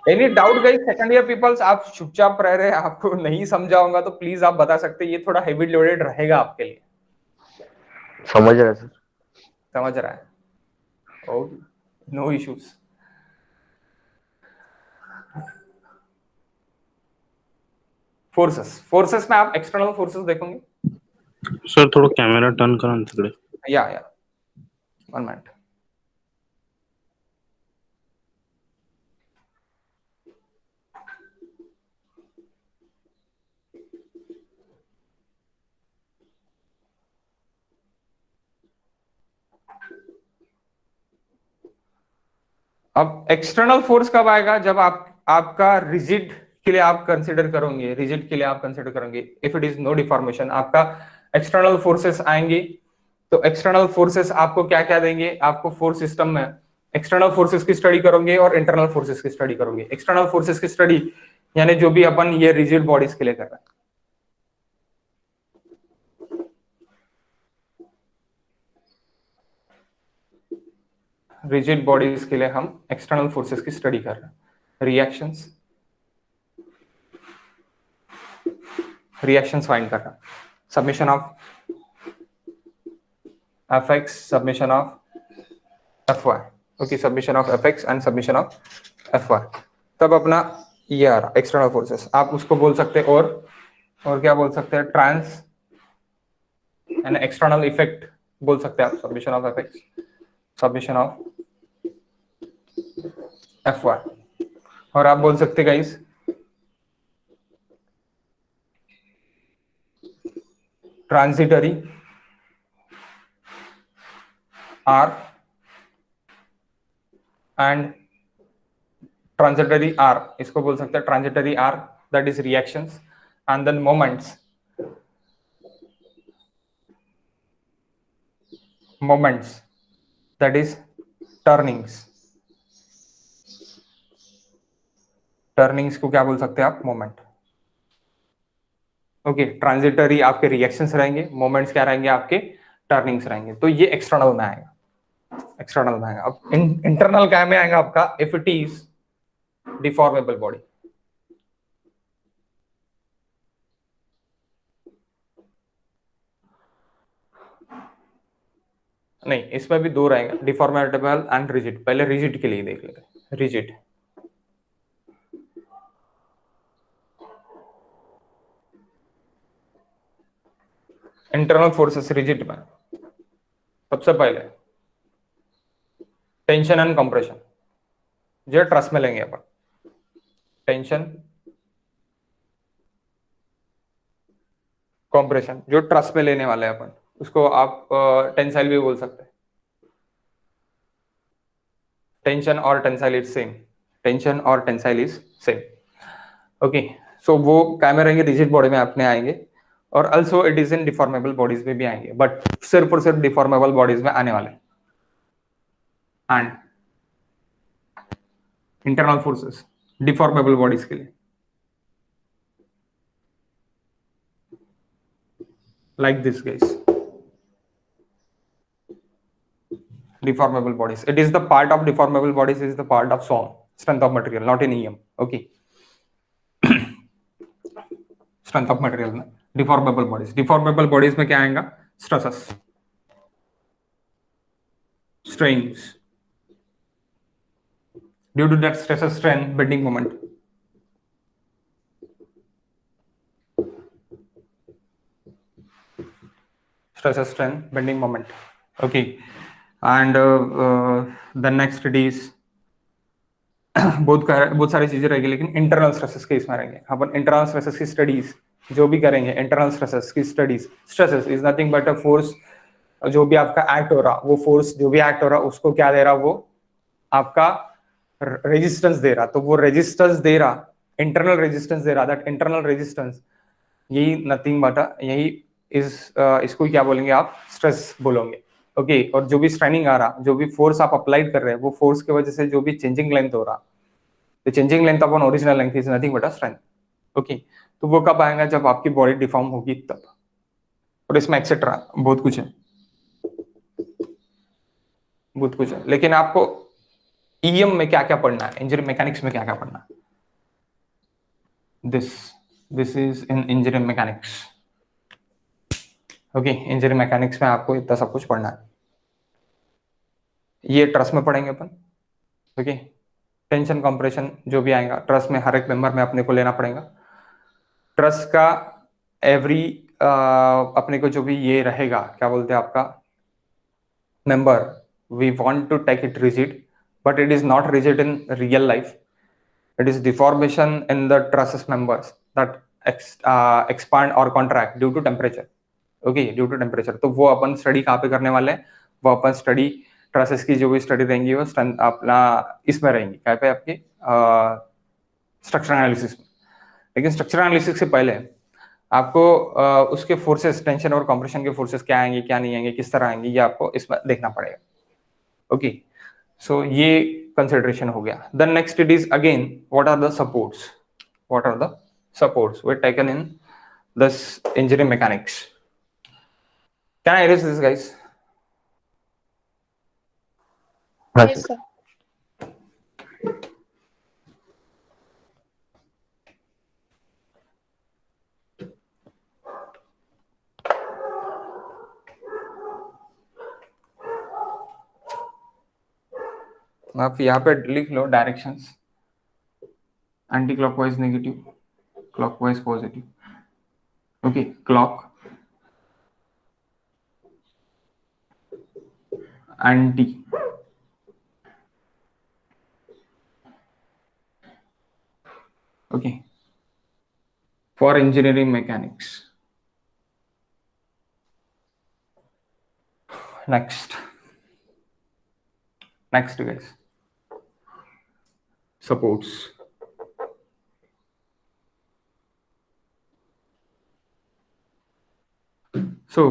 any doubt guys? Second year peoples, आप चुपचाप रह रहे हैं, आपको नहीं समझाऊंगा तो प्लीज आप बता सकते हैं, ये थोड़ा हेवी लोडेड रहेगा आपके लिए. समझ रहा है सर. समझ रहा है? Okay, no issues. फोर्सेस में आप एक्सटर्नल फोर्सेस देखोगे. सर थोड़ा कॅमेरा टर्न करा ना तिकडे. या 1 मिनट. अब एक्सटर्नल फोर्स कब आएगा, जब आपका रिजिड के लिए आप कंसिडर करोगे, रिजिड के लिए आप कंसिडर करोगे, if it is no deformation, आपका एक्सटर्नल फोर्सेस आएंगे. तो एक्सटर्नल फोर्सेस आपको क्या क्या देंगे, आपको फोर्स सिस्टम में एक्सटर्नल फोर्सेस की स्टडी करोगे और इंटरनल फोर्सेस की स्टडी करोगे. एक्सटर्नल फोर्सेस की स्टडी यानी जो भी अपन ये रिजिड बॉडीज के लिए कर रहे हैं. रिजिड बॉडीज के लिए हम एक्सटर्नल फोर्सेस की स्टडी कर रहे हैं. रिएक्शंस फाइंड कर रहा है. Submission of Fx, submission of Fy. Okay, submission of Fx and submission of Fy. तब अपना ये आ रहा एक्सटर्नल फोर्सेस. आप उसको बोल सकते हैं और क्या बोल सकते हैं, ट्रांस एंड एक्सटर्नल इफेक्ट बोल सकते हैं आप. Submission of Fx, submission of Fy. और आप बोल सकते guys transitory R and transitory R, इसको बोल सकते हैं transitory R, that is reactions, and then moments that is turnings. को क्या बोल सकते हैं आप, मोमेंट. ओके, ट्रांजिटरी आपके रिएक्शंस रहेंगे, मोमेंट्स क्या रहेंगे, आपके टर्निंग्स रहेंगे. तो ये एक्सटर्नल में आएगा, एक्सटर्नल में आएगा. अब इंटरनल क्या में आएगा आपका, if it is deformable body. नहीं, इसमें भी दो रहेंगे, डिफॉर्मेटेबल एंड रिजिड। पहले रिजिड के लिए देख लेते हैं। रिजिड, इंटरनल फोर्सेस रिजिड में सबसे पहले टेंशन एंड कंप्रेशन, जो ट्रस में लेंगे अपन। टेंशन, कंप्रेशन जो ट्रस में लेने वाले हैं अपन, उसको आप टेंसाइल भी बोल सकते हैं। टेंशन और टेंसाइल इज सेम, टेंशन और टेंसाइल इज सेम। ओके, सो वो क्या में रहेंगे, रिजिड बॉडी में अपने आएंगे, और also it is in deformable bodies में भी आएंगे, बट सिर्फ और सिर्फ डिफॉर्मेबल बॉडीज में आने वाले। And internal forces deformable bodies के लिए, like this guys, deformable bodies. It is the part of deformable bodies is the part of SOM, strength of material, not in EM. Okay. strength of material में deformable bodies, deformable bodies में क्या आएगा, stresses, strains, due to that stresses strain bending moment. Stresses strain bending moment. Okay. And the next it is बहुत सारी चीजें रहेगी, लेकिन इंटरनल स्ट्रेसेस के इसमें रहेंगे अपन। इंटरनल स्ट्रेसेस की स्टडीज जो भी करेंगे, इंटरनल स्ट्रेसेस की studies, stresses is nothing but a force, जो भी आपका एक्ट हो रहा, वो फोर्स जो भी एक्ट हो रहा उसको क्या दे रहा, वो आपका रेजिस्टेंस दे रहा। तो वो रेजिस्टेंस दे रहा, इंटरनल रेजिस्टेंस दे रहा, दैट इंटरनल रेजिस्टेंस यही नथिंग बट यही इज इसको क्या बोलेंगे आप, स्ट्रेस बोलोगे। ओके, और जो भी स्ट्रेनिंग आ रहा, जो भी फोर्स आप अप्लाइड कर रहे हैं, वो फोर्स की वजह से जो भी चेंजिंग लेंथ हो रहा, the changing length upon original length is nothing but a strength. Okay, तो वो कब आएगा, जब आपकी बॉडी डिफॉर्म होगी तब। और इसमें एक्सेट्रा बहुत कुछ है, बहुत कुछ है, लेकिन आपको ईएम में क्या क्या पढ़ना है, इंजरी मैकेनिक्स में क्या क्या पढ़ना है, this is in injury mechanics. Okay, injury mechanics में आपको इतना सब कुछ पढ़ना है। ये ट्रस में पढ़ेंगे अपन। ओके, टेंशन कंप्रेशन जो भी आएगा ट्रस में, हर एक मेंबर में अपने को लेना पड़ेगा। ट्रस का एवरी अपने को जो भी ये रहेगा, क्या बोलते हैं आपका member, we want to take it rigid, but it is not rigid in real life, it is deformation in the trusses members that expand और contract due to temperature. Okay, due to temperature. तो वो अपन स्टडी कहाँ पे करने वाले हैं, वो अपन स्टडी ट्रसेस की जो भी स्टडी रहेंगी वो अपना इसमें रहेंगी, क्या पे आपकी स्ट्रक्चर एनालिसिस में। लेकिन स्ट्रक्चर एनालिसिस से पहले आपको उसके फोर्सेस, टेंशन और कंप्रेशन के फोर्सेस क्या आएंगे, क्या नहीं आएंगे, किस तरह आएंगे, ये आपको इसमें देखना पड़ेगा। ओके, सो ये कंसिडरेशन हो गया। Then next it is again what are the supports, what are the supports were taken in this injury mechanics. Can I erase this guys? Yes, sir. आप यहाँ पे लिख लो directions, anticlockwise negative, clockwise positive. Okay, clock, anti, okay, for engineering mechanics. Next guys, supports. So,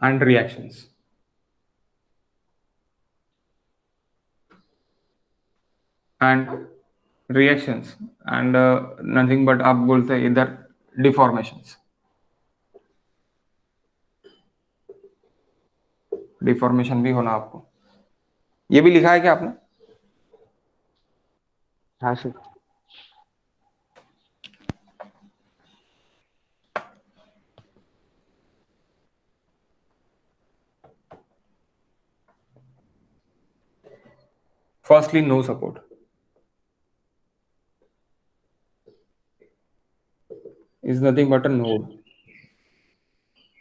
and reactions, and reactions, and nothing but आप बोलते हैं इधर deformations, डिफॉर्मेशन भी होना आपको। ये भी लिखा है क्या आपने? हाँ sir. Firstly, no support is nothing but a node,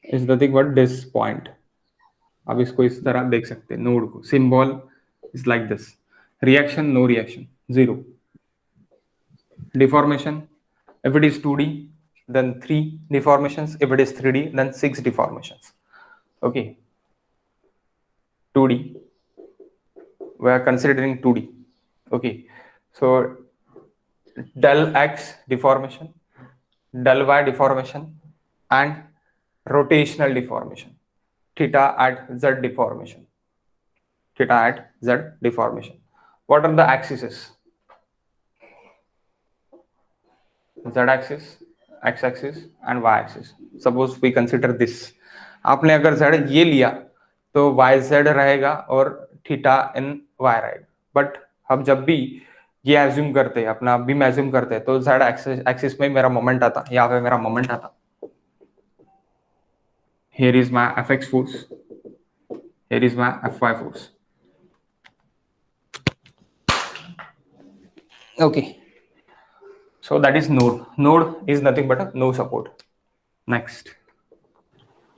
is nothing but this point. आप इसको इस तरह देख सकते हैं नोड को. Symbol is like this. Reaction, no reaction, zero. Deformation, if it is 2D, then 3 deformations. If it is 3D, then 6 deformations. Okay, 2D, we are considering 2D. Okay, so del X deformation, del Y deformation, and rotational deformation. Theta at Z deformation. Theta at Z deformation. What are the axes? Z-axis, X-axis and Y-axis. Suppose we consider this. आपने अगर Z ये लिया तो YZ रहेगा और थीटा इन Y रहेगा. बट हम जब भी ये एज्यूम करते हैं, अपना बीम एज्यूम करते हैं, तो Z एक्सिस में मेरा मोमेंट आता, यहाँ पे मेरा मोमेंट आता. Here is my Fx force, here is my Fy force. Okay. So that is node. Node is nothing but a no support. Next.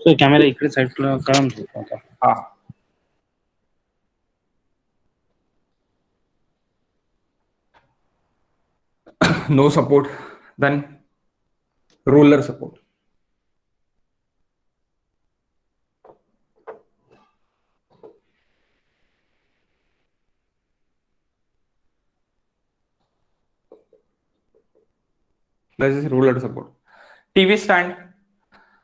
So camera इकडे साईडला करा ना आता. Ah. No support. Then roller support. This is roller support. TV stand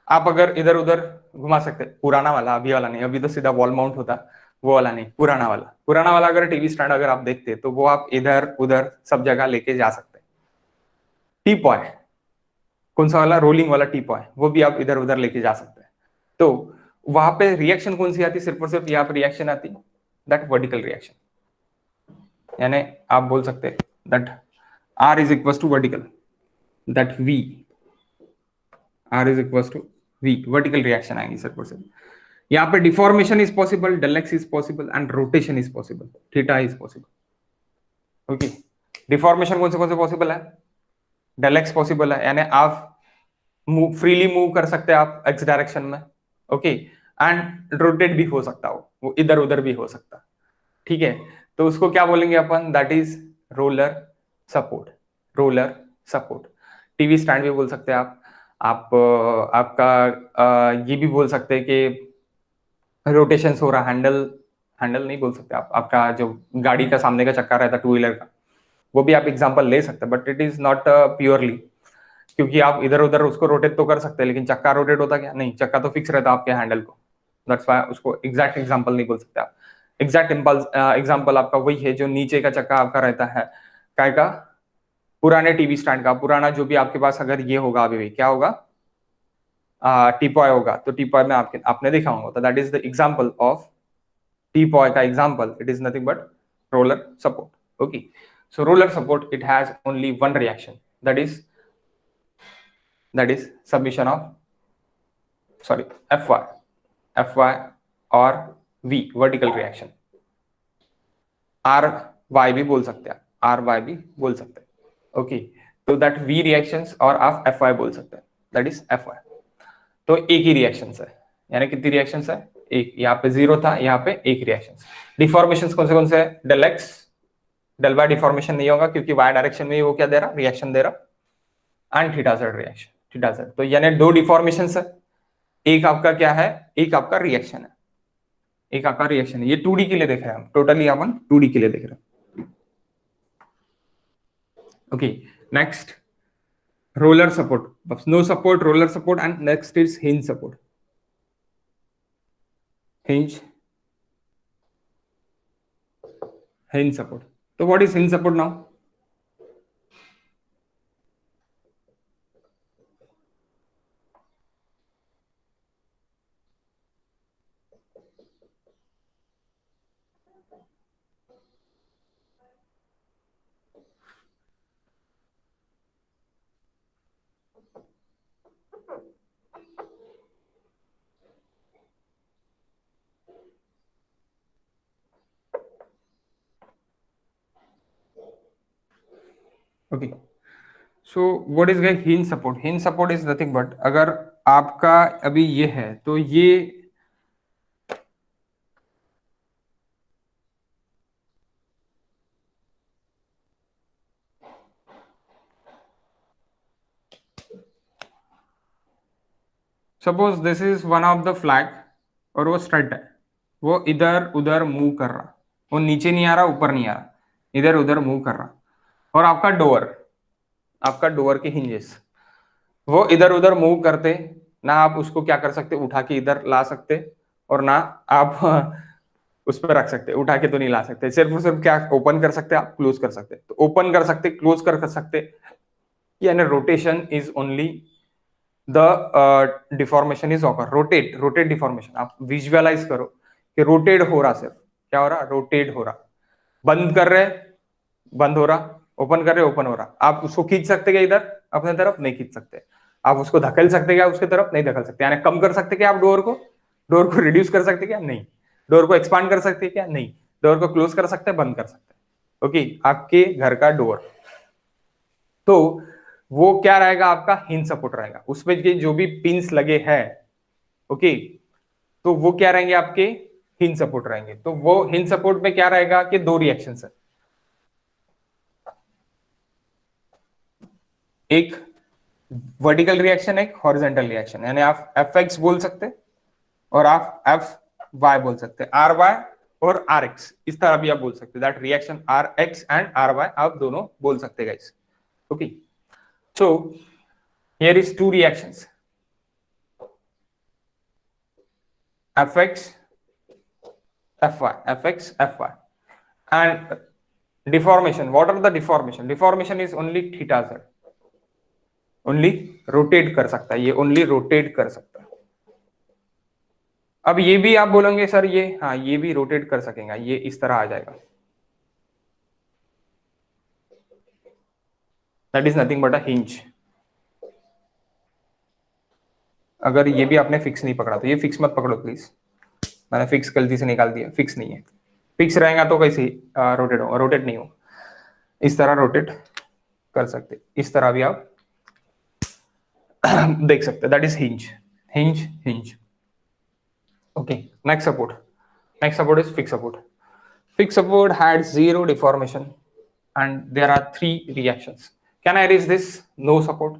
आप अगर इधर उधर घुमा सकते, पुराना वाला, अभी वाला नहीं. अभी तो सीधा वॉल माउंट होता, वो वाला नहीं, पुराना वाला अगर टीवी स्टैंड अगर आप देखते तो वो आप इधर उधर सब जगह लेके जा सकते. टीपॉय, कौन सा वाला, रोलिंग वाला टीपॉय, वो भी आप इधर उधर लेके जा सकते हैं. तो वहां पे रिएक्शन कौन सी आती, सिर्फ और सिर्फ यहाँ पे रिएक्शन आती, दैट वर्टिकल रिएक्शन. यानी आप बोल सकते हैं that R is equal to vertical, that V, R is equal to V, vertical reaction आएंगी सिर्फ और सिर्फ. यहाँ पे deformation is possible, del X is possible and rotation is possible, theta is possible. Okay, deformation कौन से पॉसिबल है, डेल एक्स पॉसिबल है, यानी आप फ्रीली मूव कर सकते हैं आप एक्स डायरेक्शन में. ओके, एंड रोटेट भी हो सकता हो, वो इधर उधर भी हो सकता. ठीक है, तो उसको क्या बोलेंगे अपन, that is roller support. Roller support. TV stand भी बोल सकते हैं आप आपका ये भी बोल सकते हैं कि रोटेशन हो रहा, हैंडल नहीं बोल सकते आप, आपका जो गाड़ी का सामने का चक्का रहता टू व्हीलर का, वो भी आप एग्जांपल ले सकते हैं. But it is not purely, क्योंकि आप इधर उधर उसको रोटेट तो कर सकते हैं, लेकिन चक्का रोटेट होता क्या, नहीं, चक्का तो फिक्स रहता आपके हैंडल को. दैट्स व्हाई उसको एग्जैक्ट एग्जांपल नहीं बोल सकते आप. एग्जैक्ट एग्जांपल आपका वही है जो नीचे का चक्का आपका रहता है, काय का, पुराने टीवी स्टैंड का, पुराना जो भी आपके पास अगर ये होगा, अभी भी क्या होगा, टीपॉय होगा, तो टीपॉय में आपने देखा होगा, तो that is the example of teapoy का example. It is nothing but roller support. Okay, so roller support, it has only one reaction, that is summation of Fy or V, vertical reaction. Ry भी बोल सकते हैं, Ry भी बोल सकते हैं. ओके, तो दैट V रिएक्शंस और आप Fy बोल सकते हैं, दैट इज Fy. तो एक ही रिएक्शंस है, यानी कितनी रिएक्शंस है, एक. यहाँ पे जीरो था, यहाँ पे एक रिएक्शन. डिफॉर्मेशंस कौन से है, del X, del Y deformation नहीं होगा, क्योंकि वाई डायरेक्शन में वो क्या दे रहा, रिएक्शन दे रहा, and theta Z reaction, theta Z. तो यानी दो डिफॉर्मेशंस है, एक आपका क्या है, एक आपका रिएक्शन है, एक आपका रिएक्शन है. ये 2D के लिए देख रहे हैं हम, टोटली अपन 2D के लिए देख रहे हैं. Okay, next roller support, no support, roller support, and next is hinge support. Hinge support. तो what is hinge support now, okay, so what is hinge support? Hinge support is nothing but, अगर आपका अभी ये है तो ये suppose this is one of the flag और वो स्ट्रेट है, वो इधर उधर मूव कर रहा, वो नीचे नहीं आ रहा ऊपर नहीं आ रहा, इधर उधर मूव कर रहा। और आपका डोर के हिंजेस वो इधर उधर मूव करते ना, आप उसको क्या कर सकते, उठा के इधर ला सकते, और ना आप उस पर रख सकते, उठा के तो नहीं ला सकते, सिर्फ और सिर्फ क्या ओपन कर सकते, आप क्लोज कर सकते, तो ओपन कर सकते, क्लोज कर सकते, यानी rotation is only the deformation is occur, rotate deformation. आप विजुअलाइज करो कि रोटेट हो रहा, सिर्फ क्या हो रहा, रोटेट हो रहा, बंद कर रहे बंद हो रहा, ओपन कर रहे ओपन हो रहा। आप उसको खींच सकते क्या इधर अपने तरफ, नहीं खींच सकते। आप उसको धकेल सकते क्या उसके तरफ, नहीं धकेल सकते। यानी कम कर सकते क्या आप डोर को रिड्यूस कर सकते क्या, नहीं। डोर को एक्सपांड कर सकते क्या, नहीं। डोर को क्लोज कर सकते, बंद कर सकते। ओके, आपके घर का डोर, तो वो क्या रहेगा, आपका हिंज सपोर्ट रहेगा, उसमें के जो भी पिंस लगे हैं, ओके, तो वो क्या रहेंगे, आपके हिंज सपोर्ट रहेंगे। तो वो हिंज सपोर्ट में क्या रहेगा कि दो रिएक्शन है, एक वर्टिकल रिएक्शन, एक हॉरिजॉन्टल रिएक्शन। यानी आप एफ एक्स बोल सकते और आप एफ वाई बोल सकते, आर वाई और आर एक्स, इस तरह भी आप बोल सकते, that reaction R X and R Y आप दोनों बोल सकते guys. Okay, so here is two reactions, fx fy, fx fy, and deformation. What are the deformation? Deformation is only theta z, only rotate कर सकता है ये, only rotate कर सकता है। अब ये भी आप बोलेंगे सर ये, हाँ ये भी रोटेट कर सकेगा, ये इस तरह आ जाएगा, that is nothing but a hinge. अगर ये भी आपने फिक्स नहीं पकड़ा तो ये फिक्स मत पकड़ो प्लीज, मैंने फिक्स गलती से निकाल दिया, फिक्स नहीं है। फिक्स रहेगा तो कैसे रोटेट हो, रोटेट नहीं हो, इस तरह रोटेट कर सकते, इस तरह भी आप देख सकते, that is hinge, hinge hinge. Okay, next support is fix support. Fixed support had zero deformation and there are three reactions. Can I erase this? No support.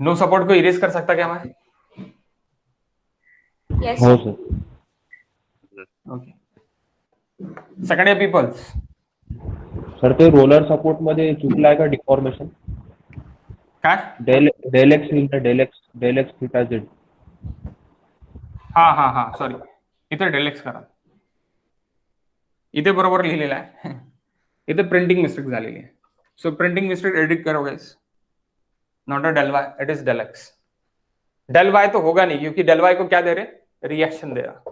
No support को erase कर सकता क्या मैं? Yes, हो sir. Sir. Okay. Second year people. Sir ते रोलर सपोर्ट मध्ये चुकलाय का डिफॉर्मेशन? काय? डेल एक्स लिहिलं, डेल एक्स थीटा झेड. हा सॉरी, इथे डेलेक्स करा, इथे बरोबर लिहिलेलं आहे, इथे प्रिंटिंग मिस्टेक झालेली आहे, सो प्रिंटिंग मिस्टेक एडिट करो guys, not a del Y, it is del X. Del Y तो होगा नहीं क्योंकि डेल वाई को क्या दे रहे, रिएक्शन दे रहा।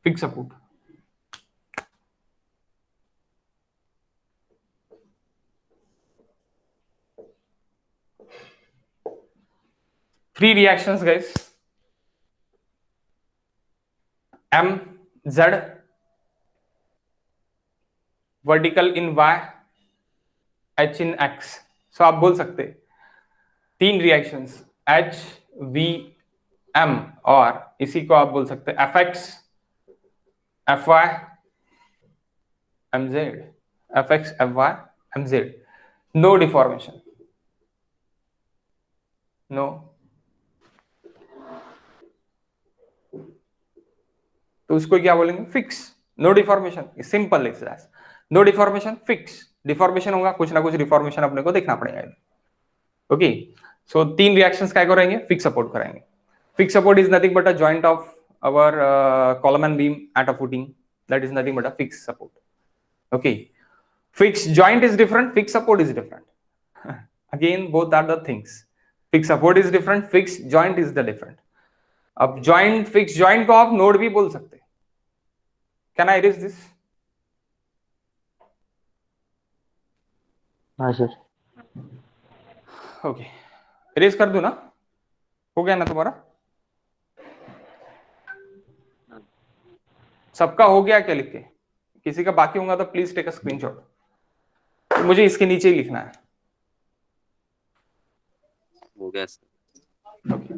Fix support, three reactions guys, m z vertical in y, h in x। सो आप बोल सकते तीन रिएक्शंस h v m, और इसी को आप बोल सकते F X F Y M Z, F X F Y M Z, no deformation, no. तो उसको क्या बोलेंगे, fix, no deformation, simple is that, no deformation fix. Deformation होगा कुछ ना कुछ डिफॉर्मेशन अपने को देखना पड़ेगा। ओके, सो तीन रिएक्शंस क्या करेंगे, फिक्स सपोर्ट करेंगे। Fix support is nothing but a joint of our column and beam at a footing, that is nothing but a fixed support. Okay, fixed joint is different, fixed support is different. Again both are the things, fixed support is different, fixed joint is the different। अब joint, fixed joint को आप नोड भी बोल सकते। Can I erase this? हाँ सर। ओके, इरेज कर दूं ना? हो गया ना तुम्हारा? सबका हो गया क्या लिख के? किसी का बाकी होगा तो प्लीज टेक अ स्क्रीनशॉट। मुझे इसके नीचे ही लिखना है। हो गया sir. Okay.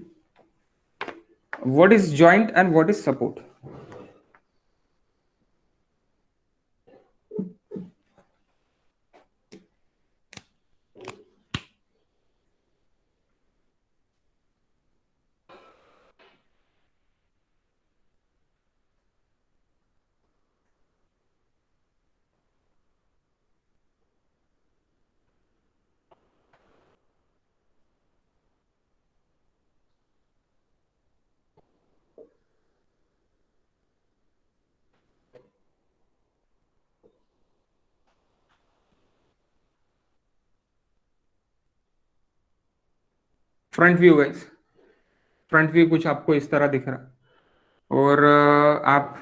What is joint and what is support? Front view guys, front view कुछ आपको इस तरह दिख रहा और आप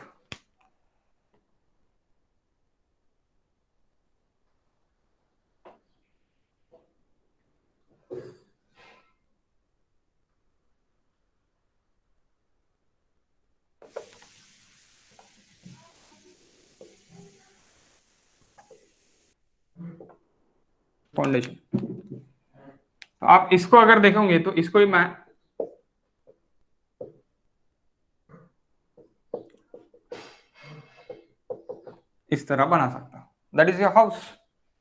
फाउंडेशन, आप इसको अगर देखोगे तो इसको ही मैं इस तरह बना सकता हूं। That is your house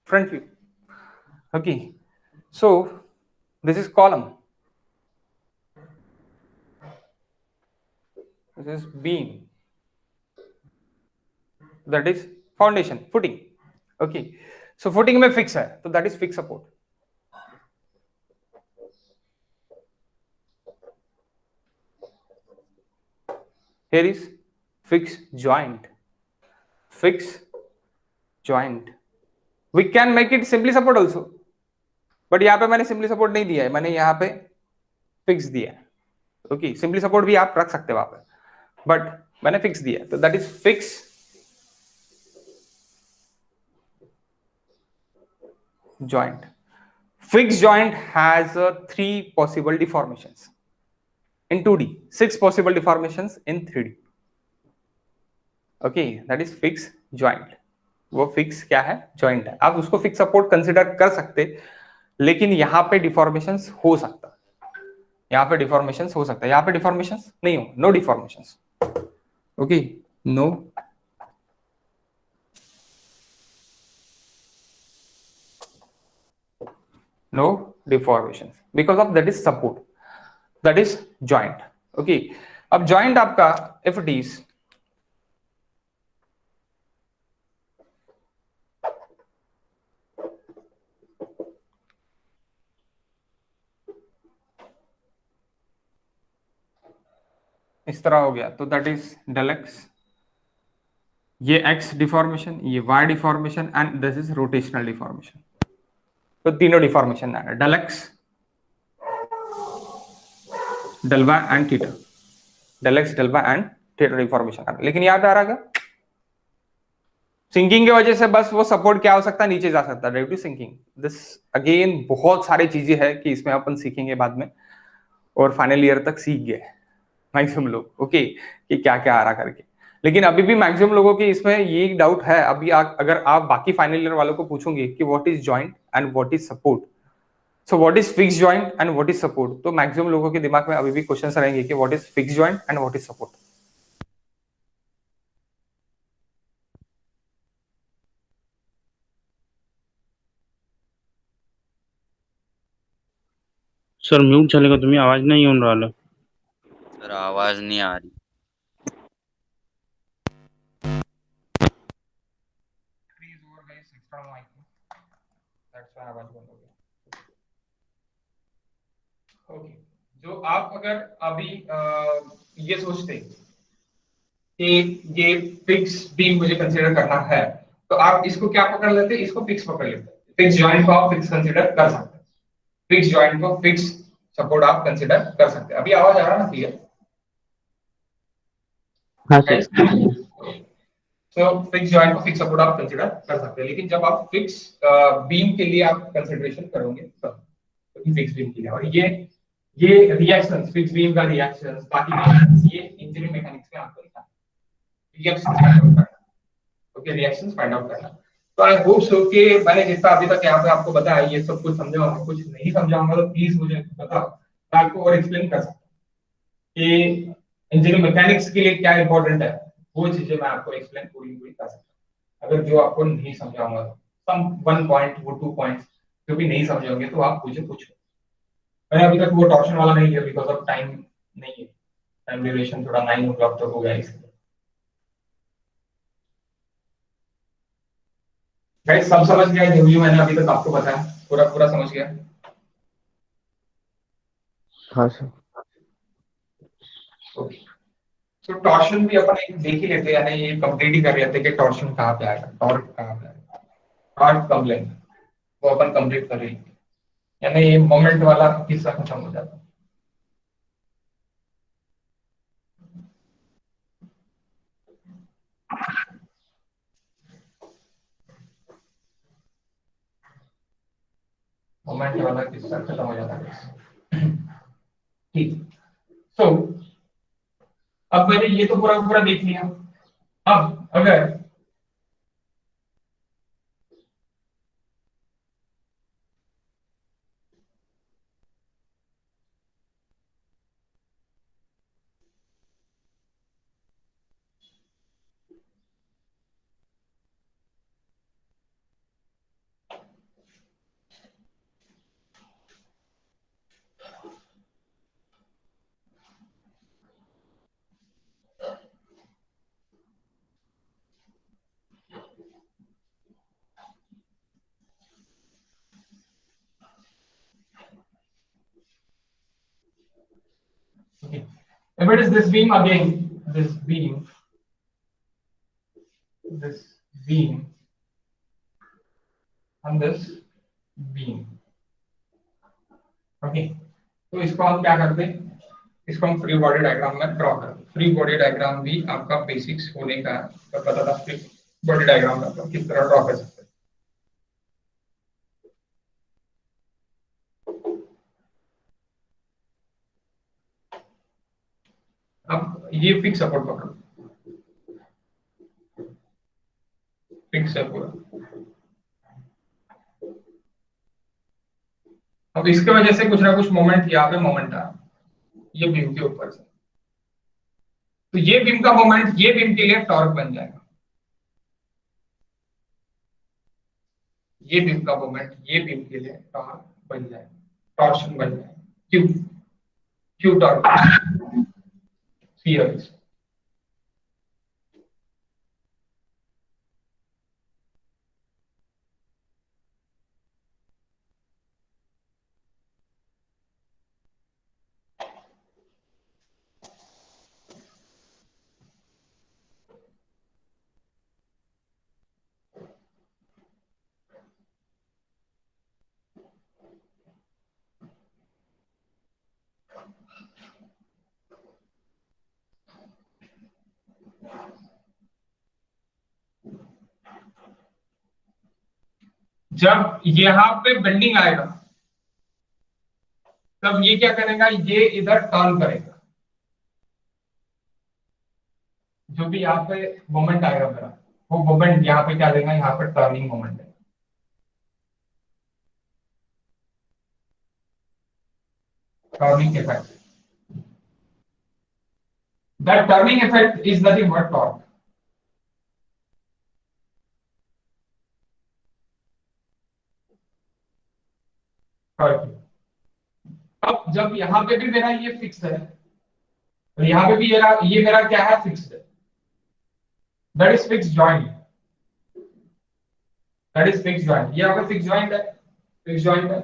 front view. Okay, so this is column, this is beam, that is foundation, footing. Okay, so footing में फिक्स है तो that is fix support. Here is fixed joint. Fixed joint. We can make it simply support also. But यहाँ पे मैंने simply support नहीं दिया है, मैंने यहाँ पे fix दिया है। Okay, simply support भी आप रख सकते हो वहां पे, but मैंने fix दिया है, तो that is fixed joint. Fixed joint has 3 possible deformations in 2D, 6 possible deformations in 3D. Okay, that is fixed joint. वो फिक्स क्या है? जॉइंट है। आप उसको फिक्स सपोर्ट कंसिडर कर सकते, लेकिन यहाँ पे डिफॉर्मेशंस हो सकता, यहाँ पे डिफॉर्मेशंस हो सकता है, यहाँ पे डिफॉर्मेशंस नहीं हो, no deformations. Okay, no deformations because of that is support, that is joint. Okay, अब जॉइंट आपका इफ इट इज इस तरह हो गया तो दैट इज डेल एक्स, ये एक्स डिफॉर्मेशन, ये Y deformation and this is rotational deformation. तो तीनों डिफॉर्मेशन है, del X, del Y and theta, del X, del Y and theta deformation आ रहा है। लेकिन याद आ रहा है सिंकिंग की वजह से बस वो सपोर्ट क्या हो सकता है, नीचे जा सकता है due to sinking. This again बहुत सारी चीजें हैं कि इसमें अपन सीखेंगे बाद में और फाइनल ईयर तक सीख गए मैक्सिमम लोग। ओके, कि क्या क्या आ रहा करके, लेकिन अभी भी मैक्सिमम लोगों के इसमें ये डाउट है। अभी अगर आप बाकी फाइनल ईयर वालों को पूछोगे कि what is joint and what is support, so what is fix joint and what is support, तो मैक्सिमम लोगों के दिमाग में अभी भी क्वेश्चंस रहेंगे कि what is fix joint and what is support. Sir mute झाले का तुम्ही? आवाज नाही येऊन राहिला. सर आवाज नहीं आ रही। ओके, जो आप अगर अभी ये सोचते कि ये फिक्स बीम मुझे कंसीडर करना है, तो आप इसको क्या पकड़ लेते, इसको फिक्स पकड़ लेते। फिक्स जॉइंट को आप फिक्स कंसीडर कर सकते हैं, फिक्स जॉइंट को फिक्स सपोर्ट आप कंसीडर कर सकते हैं। अभी आवाज आ रहा ना क्लियर? हाँ सर. तो फिक्स जॉइंट को फिक्स सपोर्ट आप कंसीडर कर सकते हैं, लेकिन जब आप फिक्स बीम के लिए आप कंसीडरेशन करोगे तब क्योंकि फिक्स बीम के लिए, और ये रिएक्शंस, फिक्स बीम का रिएक्शंस, बाकी reactions, ये इंजीनियरिंग मैकेनिक्स में आपको लिखा है, रिएक्शंस फाइंड आउट करना, ओके, रिएक्शंस फाइंड आउट करना। तो आई होप सो कि मैंने जितना अभी तक यहाँ पे आपको बताया ये सब कुछ समझाऊंगा, कुछ नहीं समझाऊंगा तो प्लीज मुझे बताओ, मैं आपको और एक्सप्लेन कर सकता हूँ कि इंजीनियरिंग मैकेनिक्स के लिए क्या इंपॉर्टेंट है, वो चीजें मैं आपको एक्सप्लेन पूरी पूरी कर सकता हूँ। अगर जो आपको नहीं समझाऊंगा तो सम वन पॉइंट वो टू पॉइंट्स जो भी नहीं समझोगे तो आप मुझे पूछो। मैंने अभी तक वो टॉर्शन वाला नहीं लिया बिकॉज ऑफ टाइम नहीं है, टाइम ड्यूरेशन थोड़ा 9 o'clock तक हो गया इसलिए। गाइस सब समझ गया जो भी मैंने अभी तक आपको बताया, पूरा पूरा समझ गया? हाँ सर। तो टॉर्शन भी अपन एक देख ही लेते हैं, यानी ये कंप्लीट ही कर लेते हैं कि टॉर्शन कहाँ पे आएगा, टॉर्क कहाँ पे आएगा, टॉर्क कब लेंगे वो अपन कंप्लीट कर लेंगे, यानी ये मोमेंट वाला हिस्सा खत्म हो जाता है। मोमेंट वाला हिस्सा खत्म हो जाता है, ठीक। तो अब मैंने ये तो पूरा पूरा देख लिया। अब अगर okay, if it is this beam again, this beam and this beam, okay, तो इसको हम क्या करते हैं, इसको हम फ्री बॉडी डायग्राम में ड्रॉ करते हैं। फ्री बॉडी डायग्राम भी आपका बेसिक्स होने का तो पता था, फ्री बॉडी डायग्राम में तो किस तरह ड्रॉ कर सकते हैं। अब ये फिक्स सपोर्ट पकड़ो, फिक्स है पूरा। अब इसके वजह से कुछ ना कुछ मोमेंट यहाँ पे मोमेंट आ ये बीम के ऊपर से, तो ये बीम का मोमेंट ये बीम के लिए टॉर्क बन जाएगा, ये बीम का मोमेंट ये बीम के लिए टॉर्क बन जाएगा, टॉर्शन बन जाएगा। क्यों क्यों टॉर्क? फियर। जब यहां पे बेंडिंग आएगा तब ये क्या करेगा, ये इधर टर्न करेगा, जो भी यहाँ पे मोमेंट आएगा मेरा वो मोमेंट यहाँ पे क्या देगा, यहाँ पे टर्निंग मोमेंट है, turning effect. That turning effect is nothing but torque. अब जब यहाँ पे भी मेरा ये फिक्स है और यहाँ पे भी ये मेरा क्या है, फिक्स है, that is fix joint, that is fix joint. ये यहाँ पे फिक्स जॉइंट है, फिक्स जॉइंट है,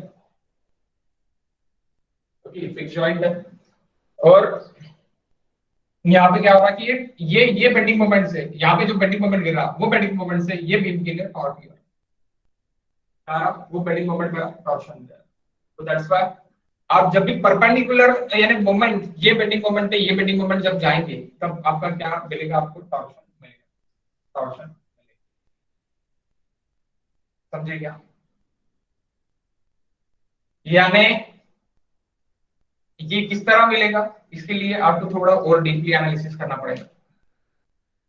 ओके, फिक्स जॉइंट है। और यहाँ पे क्या होगा कि ये बेंडिंग मोमेंट से यहाँ पे जो बेंडिंग मोमेंट गिर रहा वो बेंडिंग मोमेंट से ये बीम के लिए टॉर्क गिरा, वो बेंडिंग मोमेंट का टॉर्शन है। तो दैट्स व्हाई आप जब भी परपेंडिकुलर यानी मोमेंट ये बेंडिंग मोमेंट है ये बेंडिंग मोमेंट जब जाएंगे तब आपका क्या मिलेगा, आपको टॉर्शन मिलेगा, टॉर्शन मिलेगा। समझे क्या? यानी ये किस तरह मिलेगा, इसके लिए आपको थोड़ा और डीपली एनालिसिस करना पड़ेगा.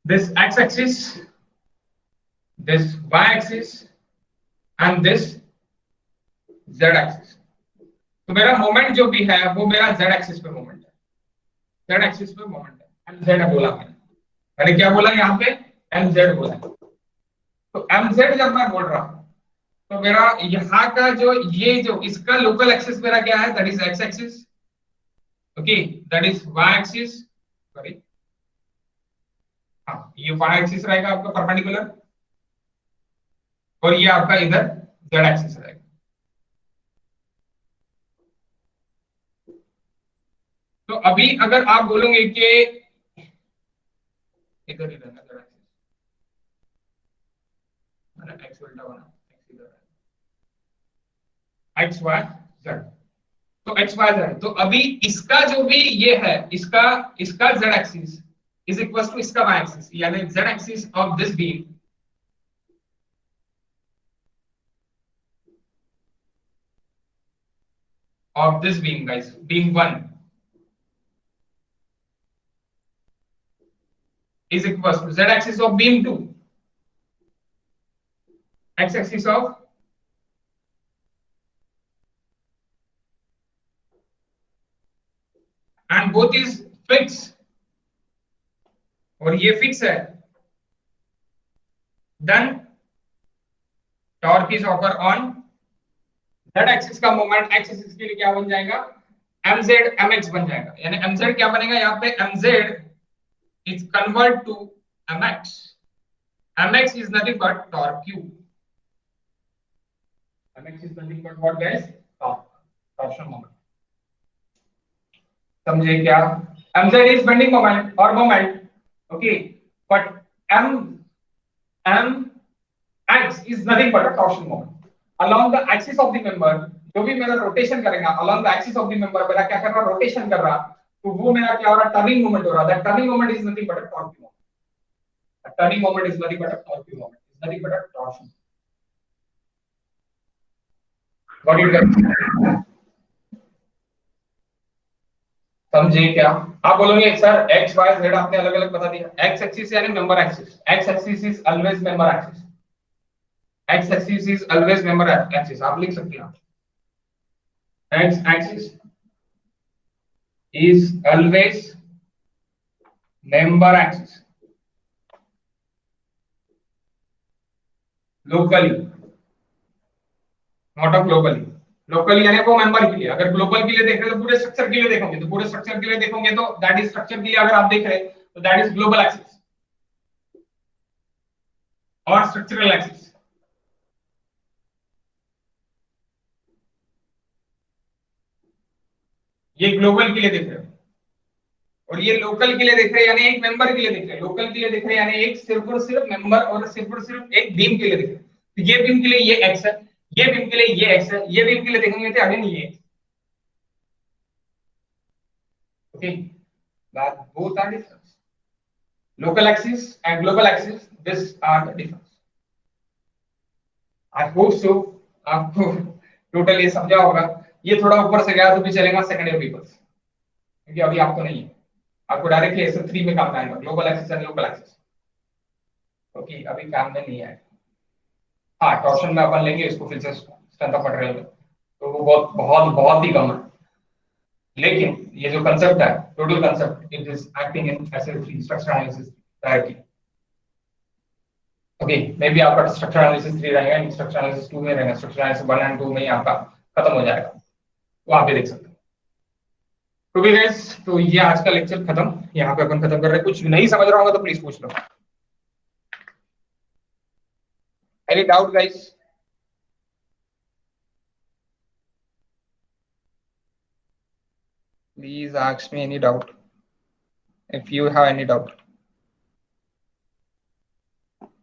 This X axis, this Y axis and this Z axis. तो मेरा मोमेंट जो भी है वो मेरा जेड एक्सिस पे मोमेंट है, जेड एक्सिस पे मोमेंट है. एम जेड बोला मैंने क्या बोला यहाँ पे, एम जेड बोला. तो एम जेड जब मैं बोल रहा हूं तो मेरा यहाँ का जो ये जो इसका लोकल एक्सिस मेरा क्या है, that is X axis. Okay, that is Y axis, sorry हाँ, ये वाई एक्सिस रहेगा आपका परपेंडिकुलर, और ये आपका इधर जेड एक्सिस रहेगा. तो अभी अगर आप बोलोगे कि इधर इधर जेड एक्सिस, मैंने एक्स उल्टा बना, एक्स इधर है, एक्स वाई जेड. तो एक्स वाई जेड, तो अभी इसका जो भी ये है, इसका z axis is equal to इसका वाई एक्सिस, यानी z axis of this beam guys, beam 1 is equals to z axis of beam 2, x axis of and both is fixed, और ये फिक्स है. Then torque is offer on z axis का मोमेंट एक्स एक्सिस के लिए क्या बन जाएगा, mz mx बन जाएगा. यानी mz क्या बनेगा यहाँ पे, mz is convert to mx. mx is nothing but torque q. mx is nothing but what guys, torsion moment. समझे क्या, mz is bending moment or moment, okay, but mx is nothing but a torsion moment along the axis of the member. जो भी मेरा रोटेशन करेगा along the axis of the member, मेरा क्या कर रहा, रोटेशन कर रहा, तो वो मेरा क्या हो रहा, टर्निंग मोमेंट हो रहा. That turning moment is nothing but a torque moment. Turning moment is nothing but a torque moment, is nothing but a torsion. Got it guys, समझे क्या. आप बोलोगे सर एक्स वाई जेड आपने अलग अलग बता दिया. एक्स एक्सिस यानी member axis, x axis is always member axis, x axis is always member axis. आप लिख सकते हैं, x axis is always member axis locally, not of globally. Locally यानी वो मेंबर के लिए. अगर ग्लोबल के लिए देख रहे हो तो पूरे स्ट्रक्चर के लिए देखोगे, तो पूरे स्ट्रक्चर के लिए देखोगे तो दैट इज स्ट्रक्चर के लिए अगर आप देख रहे हैं तो दैट इज ग्लोबल एक्सिस और स्ट्रक्चरल एक्सिस. ये ग्लोबल के लिए देख रहे हो और ये लोकल के लिए देख रहे हैं, यानी एक मेंबर के लिए देख रहे हैं. लोकल के लिए देख रहे हैं यानी एक सिर्फ और सिर्फ मेंबर और सिर्फ एक बीम के लिए देख रहे हैं. तो ये बीम के लिए ये एक्स है, ये बीम के लिए ये एक्स है, ये बीम के लिए देखेंगे तो अगेन ये. Okay, that both are different. Local axis and global axis, this are the difference. I hope so आपको टोटल ये समझा होगा. ये थोड़ा ऊपर से गया तो भी चलेगा सेकंड ईयर पीपल्स, क्योंकि अभी आपको नहीं है, आपको डायरेक्टली SF3 में काम आएगा, global axis and local axis. Okay, अभी काम में नहीं आएगा. हाँ, टॉर्शन में अपन लेंगे इसको फिर से स्ट्रेंथ ऑफ मटेरियल में, तो वो बहुत बहुत बहुत ही कम है. लेकिन ये जो कंसेप्ट है, total concept, it is acting in SF3 structure analysis directly. Okay, may be आपका स्ट्रक्चर एनालिसिस 3 रहेगा, स्ट्रक्चर एनालिसिस 2 में रहेगा, स्ट्रक्चर एनालिसिस 1 एंड 2 में ही आपका खत्म हो जाएगा. वहां पे देख सकते हैं. तो भी गाइस, तो ये आज का लेक्चर खत्म, यहाँ पे अपन खत्म कर रहे हैं. कुछ नहीं समझ रहा होगा तो प्लीज पूछ लो. Any doubt guys? Please ask me any doubt if you have any doubt.